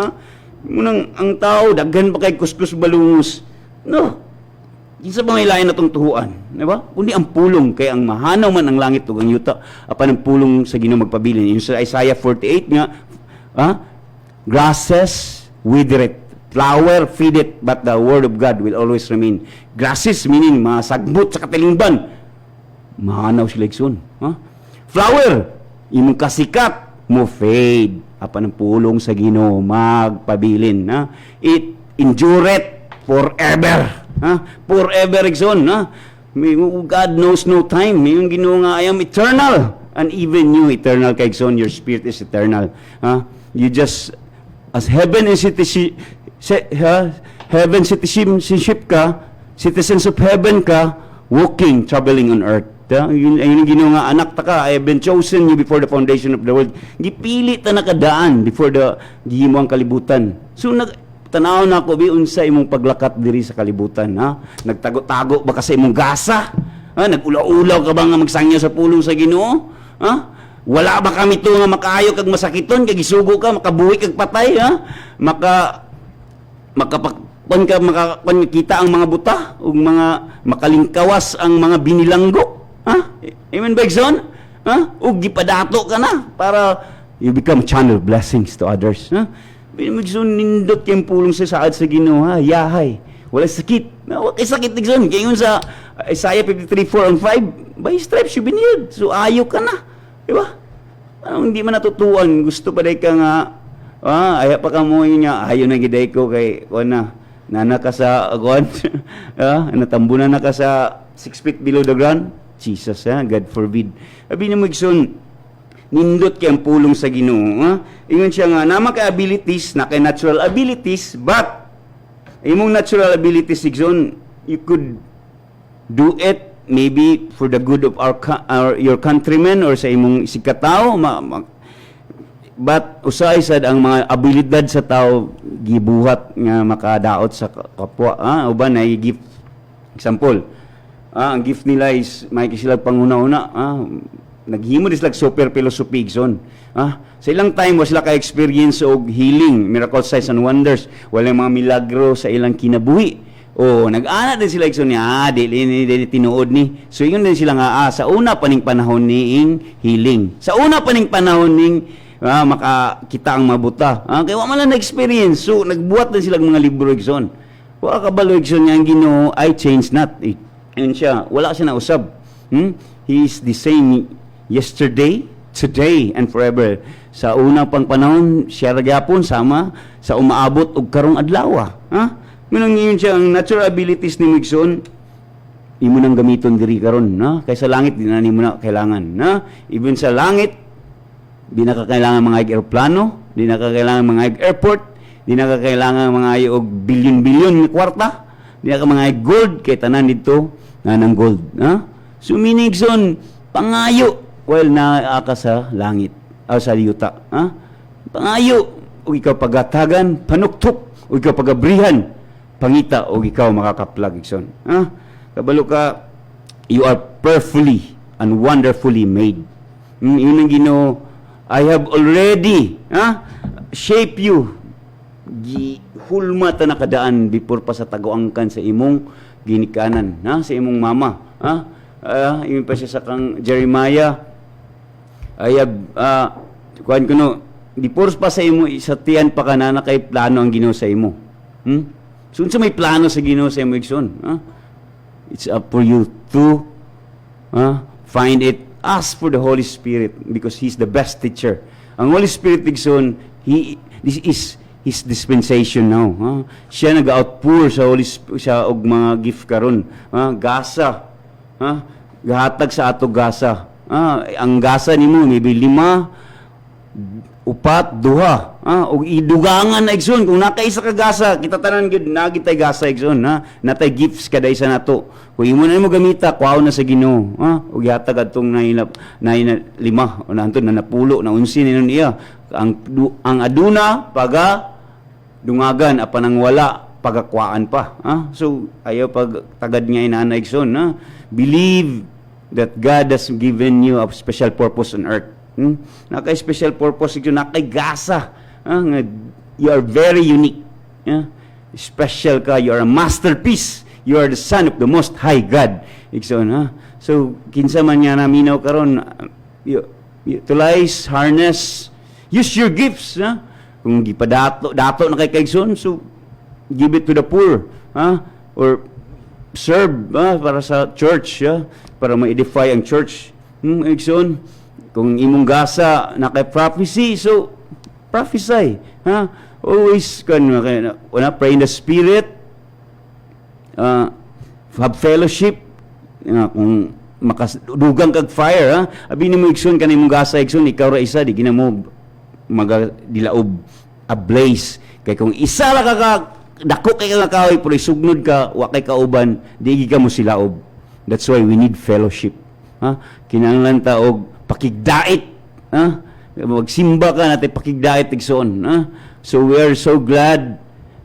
Munang ang tao daghan pa kay kuskus balungos. No. Kinsa ba may lain natong tuhuan, di ba? Kundi ang pulong kay ang mahanaw man ang langit ug ang yuta apan ang pulong sa Ginoo magpabilin. Yung sa Isaiah 48 nga, grasses wither it, flower feed it, but the word of God will always remain. Grasses meaning mga sagbot sa katilingban. Mahanaw sila igsoon, Flower, imong kasikat mo fade. Apan ang pulong sa Ginoo magpabilin, It endureth forever. Forever igsoon, God knows no time. Yung Ginoo nga, I am eternal, and even you eternal kay igsoon, your spirit is eternal. You just as heaven is heaven citizenship ka, citizens of heaven ka, walking, traveling on earth. Ayun yung Ginoo nga, anak ta ka, I have been chosen you before the foundation of the world. Gipili ta nakadaan before the gihimo ang kalibutan. So tanaw na ko unsa imong paglakat diri sa kalibutan, Nagtago-tago ba ka sa imong gasa? Nagulaw-ulaw ka ba nga magsangya sa pulong sa Ginoo? Wala ba kami to nga makaayo kag masakiton kag isugo ka, makabuhi kag patay, makakita ang mga buta ug mga makalingkawas ang mga binilanggo. Amen ba igsoon? Ug gipadato ka na para you become channel blessings to others, Magsun nindot yung pulong sa saad sa Ginoo, yahay. Wala sakit. Wala kay sakit igsoon. Kaya yun sa Isaiah 53:4 and 5, by stripes you been healed. So ayo ka na. Di ba? Hindi man natutuan. Gusto pa day ka nga, aya pa ka mo yun nga, ayo na giday ko kay, nana ka sa, natambunan na ka sa 6 feet below the ground. Jesus, God forbid. Sabi niya magsun, nindot kay ang pulong sa Ginoo. Ingon siya nga, nama kay abilities, na kay natural abilities, but imong natural abilities, igsoon, you could do it maybe for the good of your countrymen or sa imong sikataw, but usay sad ang mga abilidad sa tao gibuhat nga makadaot sa kapwa. Uban ay gift. Example, ang gift nila is may sila panguna-una, naghimo din sila super philosophy igsoon. Sa ilang time was sila ka-experience og healing, miracle signs and wonders, wala mga milagro sa ilang kinabuhi. Nag-ana din sila igsoon niya, dili tinuod ni. So yun din sila nga, sa una paning panahon ning healing. Sa una paning panahon ning makakita ang mabuta. Kaya wa man lang na-experience. So nagbuhat din sila ng mga libro igsoon. Wa kabalo igsoon niya ang Ginoo, I change not. Yun siya, wala siya na usab. He is the same yesterday, today, and forever. Sa unang pang panahon, siya ragyapon sama sa umaabot og karong adlaw. Ngunang yun siya, ang natural abilities ni Migson, imo nang gamiton diri karon, kay sa langit di na nimo na kailangan, even sa langit di na kailangan mga eroplano, di na kailangan mga airport, di na kailangan mga og bilyon-bilyon nga kwarta, di na mga gold kay tanan dito ng gold. So meaning son, pangayo while naa ka sa langit o sa yuta. Pangayo o ikaw pagatagan, panuktok o ikaw pagabrihan, pangita o ikaw makakaplag igsoon. Kabalo ka, you are perfectly and wonderfully made. Yun ang Ginoo, I have already shape you. Hulma ta nakadaan before pa sa taguangkan sa imong ginikanan, sa imong mama. Yun pa siya sa kang Jeremiah, I have, kuhan ko no, before pa sa imo, sa tiyan pa ka na kay plano ang Ginoo sa imo. So, sa may plano sa Ginoo sa imo, it's up for you to find it. Ask for the Holy Spirit because He's the best teacher. Ang Holy Spirit, this is His dispensation now. Siya nag-outpour sa Holy siya og mga gift karon. Gasa. Gahatag sa ato gasa. Ang gasa nimo maybe 5, 4, 2. Og idugangan na igsoon kung nakaisa ka gasa, kita tanan gyud nagitay gasa igsoon, natay gifts kada isa nato. Kung imo na mo gamita, kuhaw na sa Ginoo. Og ihatag adtong 5 o nantud na napulo na unsin ninon iya. Ang aduna paga dungagan apan ang wala pagakwaan pa. So ayaw pag tagad nga inana igsoon, believe that God has given you a special purpose on earth. Nakay special purpose igsoon, nakay gasa. Nga You are very unique. Yeah? Special ka. You are a masterpiece. You are the son of the Most High God. Igsoon, ha? So, kinsa man niya naminaw karon, utilize, harness, use your gifts, ha? Kung gipadato na kay kaigsoon, so give it to the poor, ha? Or serve, ha? Para sa church, ha? Para ma-edify ang church. Igsoon, kung imong gasa na kay prophecy, so prophesy, ha? Always pray in the Spirit, have fellowship, kung makadugang kag fire, ha? Abi nimo igsoon kanay mong gasa igsoon, ikaw ra isa di ginamo magadilaob ablaze. Kay kung isa ra ka dako kay nga kahoy pero sugnod ka wa kay kauban, di ka mo silaob. That's why we need fellowship. Ha? Kinahanglan ta og pakigdait, ha? Magsimba ka natin pakigdait igsoon, ha? So we are so glad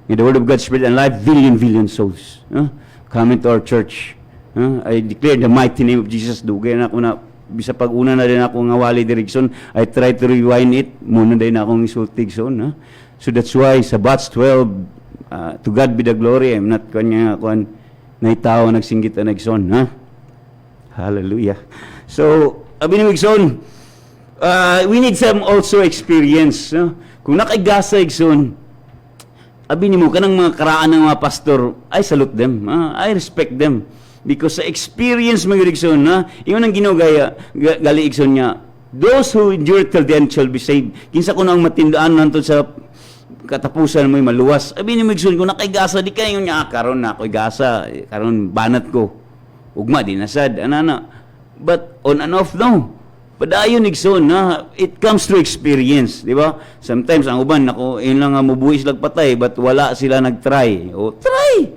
in the Word of God, Spirit and Life, billion souls, ha? Come into our church. I declare the mighty name of Jesus. Dugay na ako na, bisa pag-una na rin ako nga wali direction, I try to rewind it, muna din akong isultig son. So that's why sa Batch 12, to God be the glory, I'm not kanya kuan naitaw nagsinggit na nagson, ha? Hallelujah. So, abi ni Igson, we need some also experience. Kung nakaigasa Igson, abi ni mo kanang mga karaan ng mga pastor, I salute them, I respect them. Because sa experience mga Igson, yun ang ginugaya, gali Igson niya, those who endure till the end shall be saved. Kinsa ko nang matindaan nanto sa katapusan mo'y maluwas. Abi ni Igson, kung nakaigasa, di kayo niya, karon na ako'y gasa, karon banat ko. Ugma, di nasad, anana. But on and off, no. Padayon Igson, it comes through experience, di ba? Sometimes, ang uban, ako, yun lang nga mabuhis lang patay, but wala sila nag-try. O, try!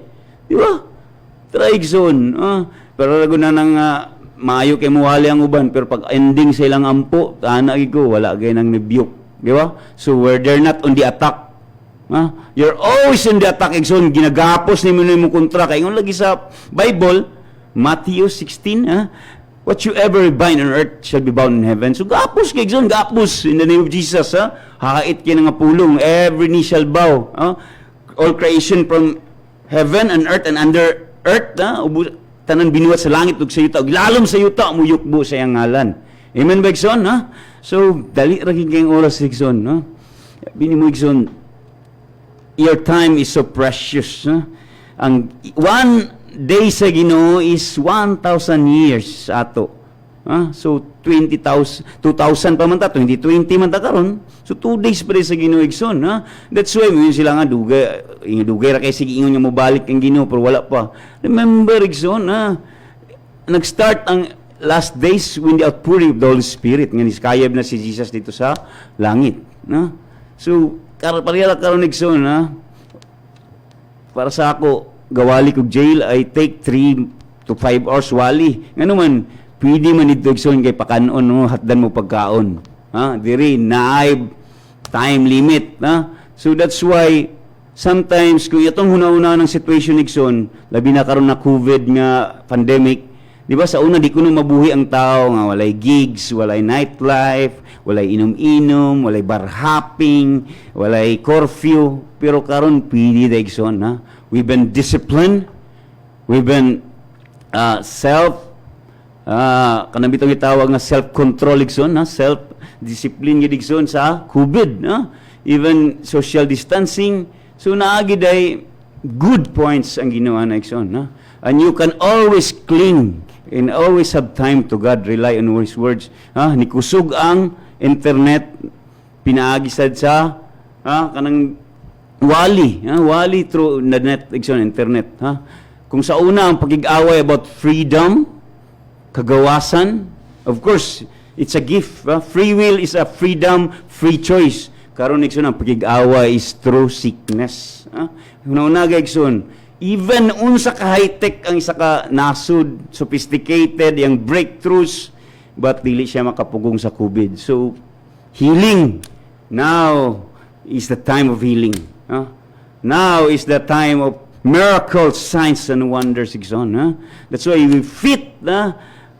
Di ba? Try Igson. Pero lago na nang maayo kay muwali ang uban, pero pag ending sa ilang ampo, tanagi ko, wala kayo nang rebuke. Di ba? So, where they're not on the attack. You're always on the attack, Igson. Ginagapos ni mo yung kontra. Kaya yung lagi sa Bible, Matthew 16, what you ever bind on earth shall be bound in heaven. So, gapos kay Igson, gapos in the name of Jesus. Hakait kayo nga pulong. Every knee shall bow. All creation from heaven and earth and under earth, tanan binuhat sa langit ug sa yuta, ug lalom sa yuta muyukbo sa iyang ngalan. Amen ba Igson, So, dali ra gyud kayong oras Igson, Bini mo Igson, your time is so precious, Ang one day sa Ginoo is 1,000 years ato. So 20,000 pa man ta, 2020 man ta karon. So 2 days pa rin sa Ginoo Igson, That's why yun sila nga dugay ra kay sige ingon nga mobalik ang Ginoo pero wala pa. Remember Igson, nag-start ang last days when the outpouring of the Holy Spirit nga niskayab na si Jesus dito sa langit, So pareha karon Igson, para sa ako gawali kog jail, I take 3 to 5 hours wali. Ngano man pwede man ito Igson kay pakanon hatdan mo pagkaon. Diri naay time limit, So that's why sometimes kung itong huna-una ng situation Igson, labi na karon na COVID nga pandemic, di ba sa una di kuno mabuhi ang tao nga walay gigs, walay nightlife, walay inom-inom, walay bar hopping, walay curfew, pero karon pwede da Igson, We've been disciplined, we've been kanang bitong itawag nga self-control Igson, self-discipline gid Igson sa COVID, even social distancing. So naagi day good points ang ginawa na Igson, and you can always cling and always have time to God, rely on His words. Nikusog ang internet, pinaagi sad sa kanang wali through the net Igson, internet. Kung sa una ang pagig-away about freedom, kagawasan, of course, it's a gift. Free will is a freedom, free choice. Karon Igson, ang pagig-away is through sickness. Una-una Igson, even unsa ka high-tech ang isa ka nasud, sophisticated, yung breakthroughs, but dili siya makapugong sa COVID. So, healing. Now is the time of healing. Now is the time of miracles, signs, and wonders, Igson. That's why we fit,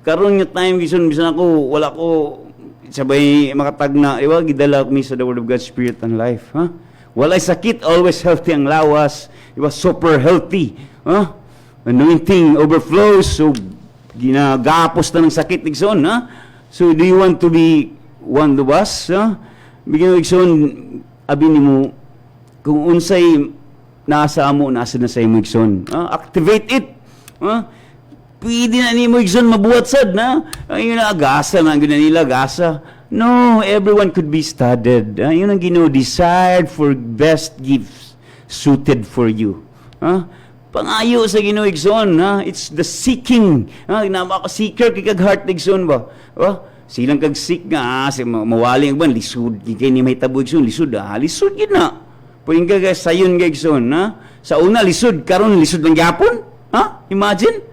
karon nga time, Igson, bisan ako, wala ko, sabay makatag na, gidala ko sa the Word of God, Spirit and Life. Walay sakit, always healthy ang lawas. He was super healthy. Anointing overflows, so ginagapos na ng sakit, igsoon. So, do you want to be one of us? Bigyan mo, igsoon, abi ni mo, kung unsay nasa mo, nasa na sa imo, igsoon. Activate it. Pwede na ni mo, igsoon, mabuhat sad, na? Ayun na, gasa na, gina nila, gasa. No, everyone could be studied. Yun ang desired for best gifts suited for you. Pangayo sa Ginoo, igsoon, it's the seeking. Seeker kay kag heart, igsoon ba? Silang kag seek nga, mawali ang ban, lisod, kay ni may tabo, igsoon, lisod, lisod yun na. Pwing ka sayon ka, igsoon, sa una, lisod, karon lisod lang yapon? Imagine?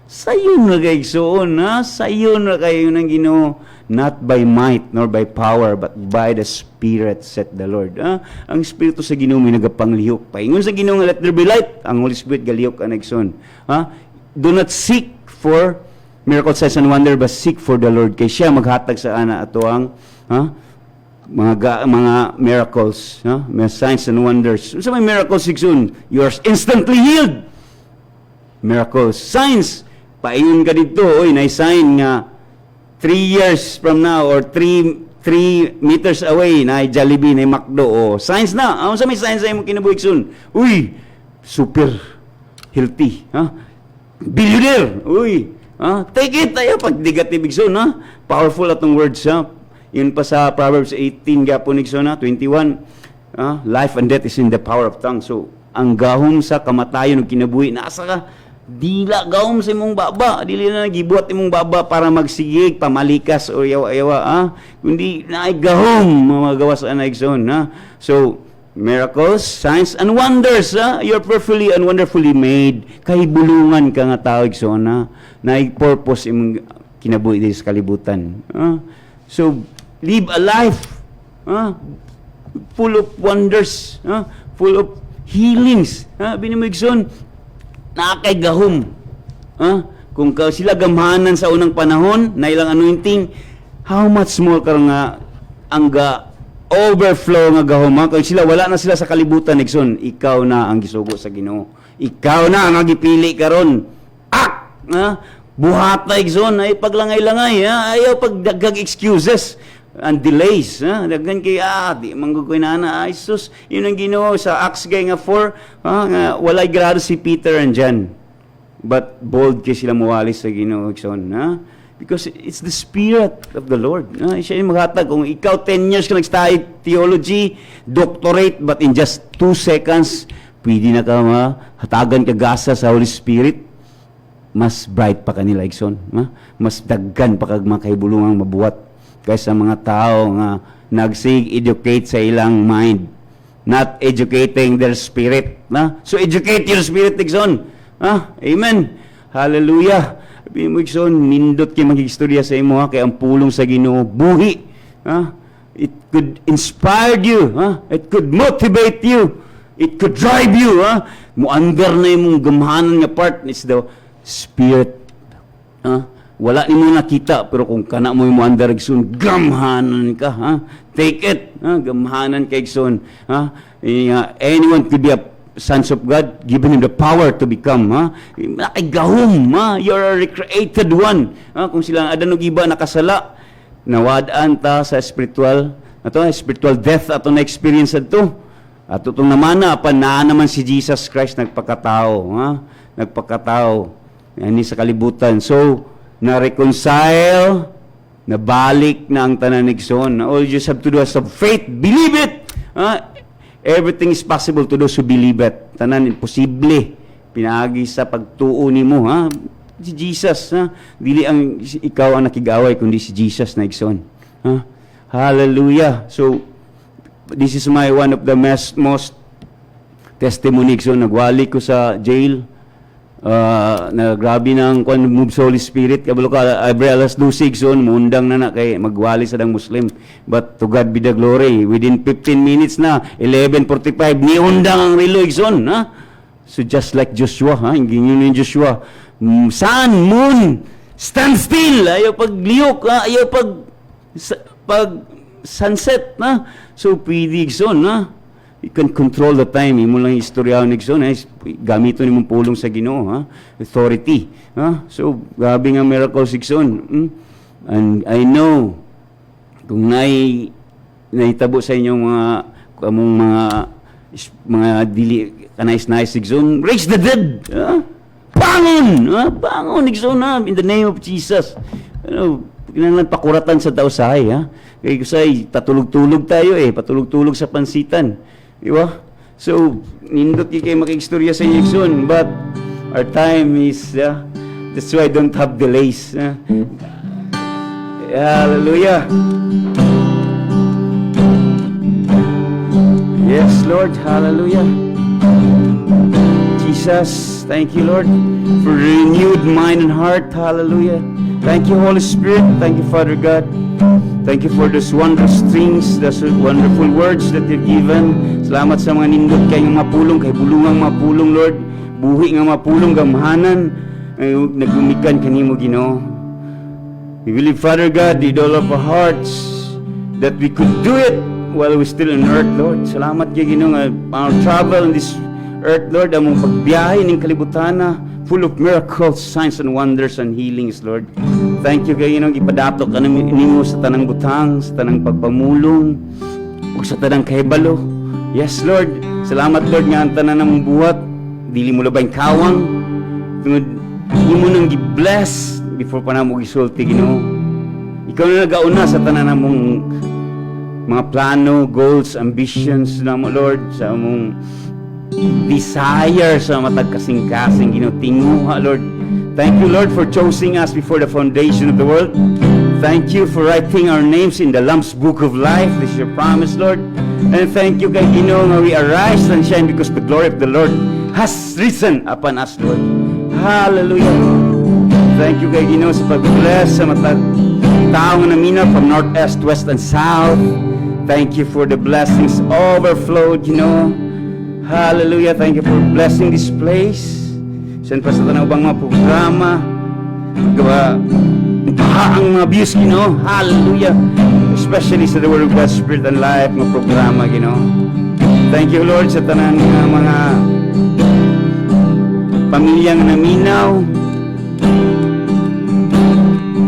Sayon na kay igsoon, sayon na kayo ng Ginoo. Not by might nor by power, but by the Spirit, said the Lord. Ang Espiritu sa Ginoo may nagapanglihok. Paingon sa Ginoo nga let there be light. Ang Holy Spirit galihok ang nagson. Do not seek for miracle signs and wonder, but seek for the Lord. Kay siya maghatag sa ana ato ang mga miracles, mga signs and wonders. Sa may miracles sigsun, you are instantly healed. Miracles, signs. Paingon ka dito, nay sign nga 3 years from now or 3 meters away na Jollibee na McDo science na sa may science ay mo kinabuhig soon. Uy, super healthy, billionaire, take it tayo pag negative igsoon, powerful atong words, yun pa sa Proverbs 18 gapon igsoon, 21, life and death is in the power of tongue. So ang gahom sa kamatayon ug kinabuhi nasa ka. Dila gawom sa imong baba, dili na nagibuhat imong baba para magsigig, pamalikas o yawa-yawa, kundi naay gahom mga gawas ana igsoon, So, miracles, signs and wonders, you're perfectly and wonderfully made. Kahibulungan ka nga tao igsoon, naay purpose imong kinabuhi sa kalibutan. So, live a life full of wonders, full of healings. Binimo igsoon, nakakay gahom. Kung sila gamhanan sa unang panahon na ilang anointing, how much more karon nga ang overflow nga gahom. Kung sila wala na sila sa kalibutan, igsoon, ikaw na ang gisugo sa Ginoo. Ikaw na ang gipili karon. Buhat na igsoon, ay paglangay-langay, ayaw pagdaghang excuses and delays, daghan kay di manggugoy na ay sus, yun ang Ginoo sa Acts nga 4, nga walay grado si Peter and John, but bold kay sila muwali sa Ginoo igsoon, because it's the Spirit of the Lord. Siya yung maghatag. Kung ikaw 10 years ka nag-study theology, doctorate, but in just 2 seconds pwede na ka hatagan ka gasa sa Holy Spirit, mas bright pa kanila igsoon, mas daggan pa kag makahibulungang mabuhat kaysa mga tao nga nagsig-educate sa ilang mind, not educating their spirit. So educate your spirit, igsoon. Amen. Hallelujah. Sabi mo, igsoon, nindot kay mag-istorya sa imo, kay ang pulong sa Ginoo buhi. It could inspire you, it could motivate you, it could drive you. Muandar na imong gamhanan nga part is the Spirit. Wala ni mo nakita, pero kung kana mo yung andar igsoon, gamhanan ka, take it, gamhanan ka igsoon, anyone could be a sons of God, given him the power to become, nakigahom, you're a recreated one, kung sila adanog iba nakasala, nawadaan ta sa spiritual death ato na experience ato, at itong namana, na naman si Jesus Christ nagpakatao, yan sa kalibutan. So, na-reconcile, nabalik na ang tanan igsoon. All you just have to do is have faith, believe it. Everything is possible to those who believe it. Tanan, imposible. Pinagi sa pagtuo nimo, si Jesus, dili ang ikaw ang nakigaway, kundi si Jesus na igsoon. Hallelujah. So, this is one of the most testimony igsoon. Nagwali ko sa jail, na grabe ng move sa Holy Spirit, kabalo ka every alas 12 zone mundang na kay magwali sa dang Muslim, but to God be the glory, within 15 minutes na 11:45 niundang ang relo zone, so just like Joshua, ingin ni Joshua, sun, moon, stand still, ayaw pagliyok, ayaw pag sunset, so pwede zone, You can control the time. Imo lang istoryahan nigson, gamito nimong pulong sa Ginoo, ha? Authority, ha? So, grabe nga miracle sigson. And I know kung naitabo sa inyong mga dili kanais-nais sigson, raise the dead, ha? Bangon, ha? Bangon igson, ha? In the name of Jesus. Kinahanglan pakuratan sa tausahay, ha? Kaya kusay, patulog-tulog tayo patulog-tulog sa pansitan. Di ba? So, nindot kayo makikistorya sa inyo soon, but our time is, that's why I don't have delays. Hallelujah. Yes, Lord, hallelujah. Jesus, thank you, Lord, for renewed mind and heart, hallelujah. Thank you, Holy Spirit, thank you, Father God. Thank you for those wondrous things, those wonderful words that you've given. Salamat sa mga nindot kay nga mapulong, kay bulungang mapulong, Lord. Buhi nga mapulong, gamahanan, nagumikan kanimo, Ginoo. We believe, Father God, with all of our hearts, that we could do it while we're still on earth, Lord. Salamat kay Ginoo nga our travel in this earth, Lord, among pagbiyahe ning kalibutan na full of miracles, signs and wonders and healings, Lord. Thank you kayo nang ipadatok ka nimo sa tanang butang, sa tanang pagpamulong, ug sa tanang kahibalo. Yes, Lord. Salamat, Lord, nga ang tanan namong buhat, dili mo labay kawang, tungod imo nang gi-bless before pa namo gisulti, Ginoo. Ikaw na nagauna sa tanan namong mga plano, goals, ambitions namo, Lord, sa among desire sa matag kasing-kasing, Ginoo, tinguha, Lord. Thank you, Lord, for choosing us before the foundation of the world. Thank you for writing our names in the Lamb's Book of Life. This is your promise, Lord. And thank you, kay Ginoo, nga we arise and shine because the glory of the Lord has risen upon us, Lord. Hallelujah. Thank you, kay Ginoo, sa pag-bless sa matag tao nga namina from north, east, west, and south. Thank you for the blessings overflowed, Ginoo. Hallelujah. Thank you for blessing this place. Saan pa sa tanang ubang mga programa. Ang mga views, Ginoo. Hallelujah. Especially sa The Word of God, Spirit and Life, mga programa, Ginoo. Thank you, Lord, sa tanang mga pamilyang naminaw.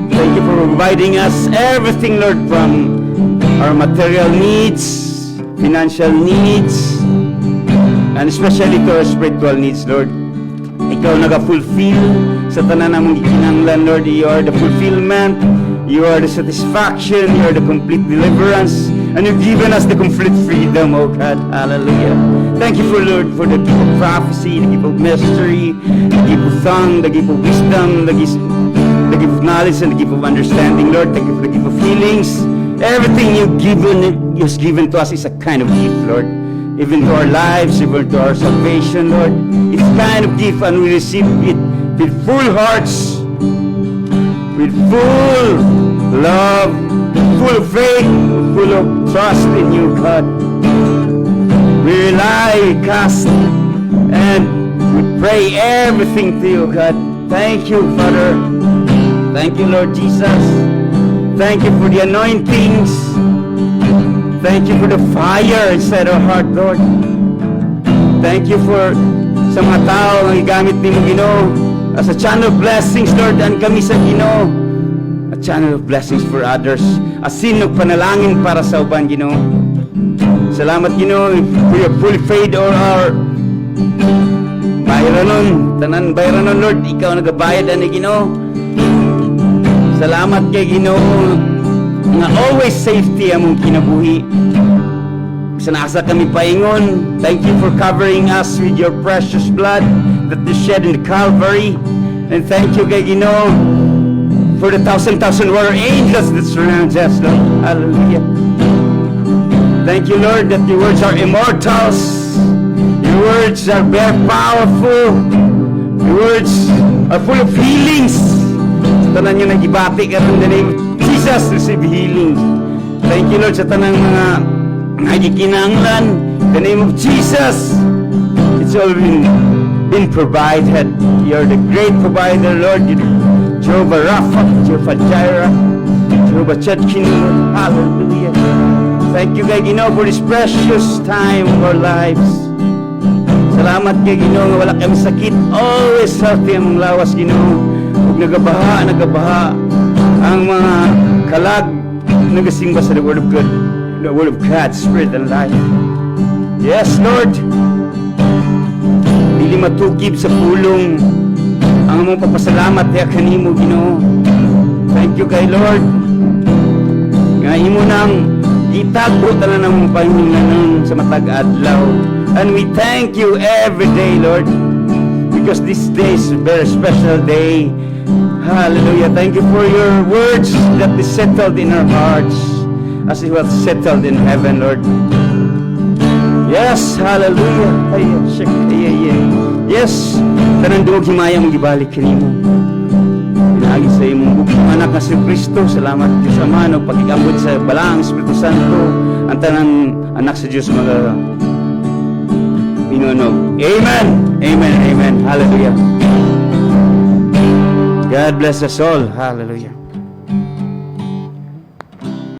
Thank you for providing us everything, Lord, from our material needs, financial needs, and especially to our spiritual needs, Lord. Ikaw naga-fulfill sa tanan namong gikinahanglan, Lord. You are the fulfillment, you are the satisfaction, you are the complete deliverance, and you've given us the complete freedom, oh God. Hallelujah. Thank you, Lord, for the gift of prophecy, the gift of mystery, the gift of tongue, the gift of wisdom, the gift of knowledge, and the gift of understanding, Lord. Thank you for the gift of healings. Everything you've given to us is a kind of gift, Lord. Even to our lives, even to our salvation, Lord. It's kind of gift, and we receive it with full hearts, with full love, full faith, full of trust in you, God. We rely, cast, and we pray everything to you, God. Thank you, Father. Thank you, Lord Jesus. Thank you for the anointings. Thank you for the fire inside our heart, Lord. Thank you for sa mga tao ang igamit ni mo, Ginoo, as a channel of blessings, Lord, and kami sa Ginoo, a channel of blessings for others, a sinog panalangin para sa uban, Ginoo. Salamat, Ginoo, for your fully paid or our bayranon, tanan bayranon, Lord, ikaw nagabayad, ani, Ginoo. Salamat kay Ginoo, nga always safety among kinabuhi. Sanasa kami paingon. Thank you for covering us with your precious blood that you shed in the Calvary. And thank you, kay Ginoo, for the thousand warrior angels that surround us, Lord. Hallelujah. Thank you, Lord, that your words are immortals. Your words are very powerful. Your words are full of healings. Sa tanan nyo nagibati ka in the name of Jesus, receive healing. Thank you, Lord, sa tanang mga nagikinanglan. In the name of Jesus, it's all been provided. You're the great provider, Lord. You're Jehovah Rapha, Jehovah Jireh, Jehovah Chadkin, Lord. Hallelujah. Thank you kay Ginoo for this precious time of our lives. Salamat kay Ginoo nga wala kami sakit. Always healthy ang mga lawas, Ginoo. Huwag nagabaha ang mga kalag nagasimba sa the Word of God, the Word of God, Spirit and life. Yes, Lord. Dili matukib sa pulong ang among papasalamat kaya kanimo, Ginoo. Thank you kay Lord. Nga imo nang itagbo tanan ang mong panginganan sa matag adlaw. And we thank you every day, Lord, because this day is a very special day. Hallelujah. Thank you for your words that is settled in our hearts as it was settled in heaven, Lord. Yes, hallelujah. Yes, tanang duog himaya mong gibalik kanimo. Pinagi sa imong bukong anak na si Kristo. Salamat Diyos Ama no pagkikambot sa balang Espiritu Santo. Ang tanang anak sa Diyos mga pinunog. Amen. Amen. Amen. Hallelujah. God bless us all. Hallelujah.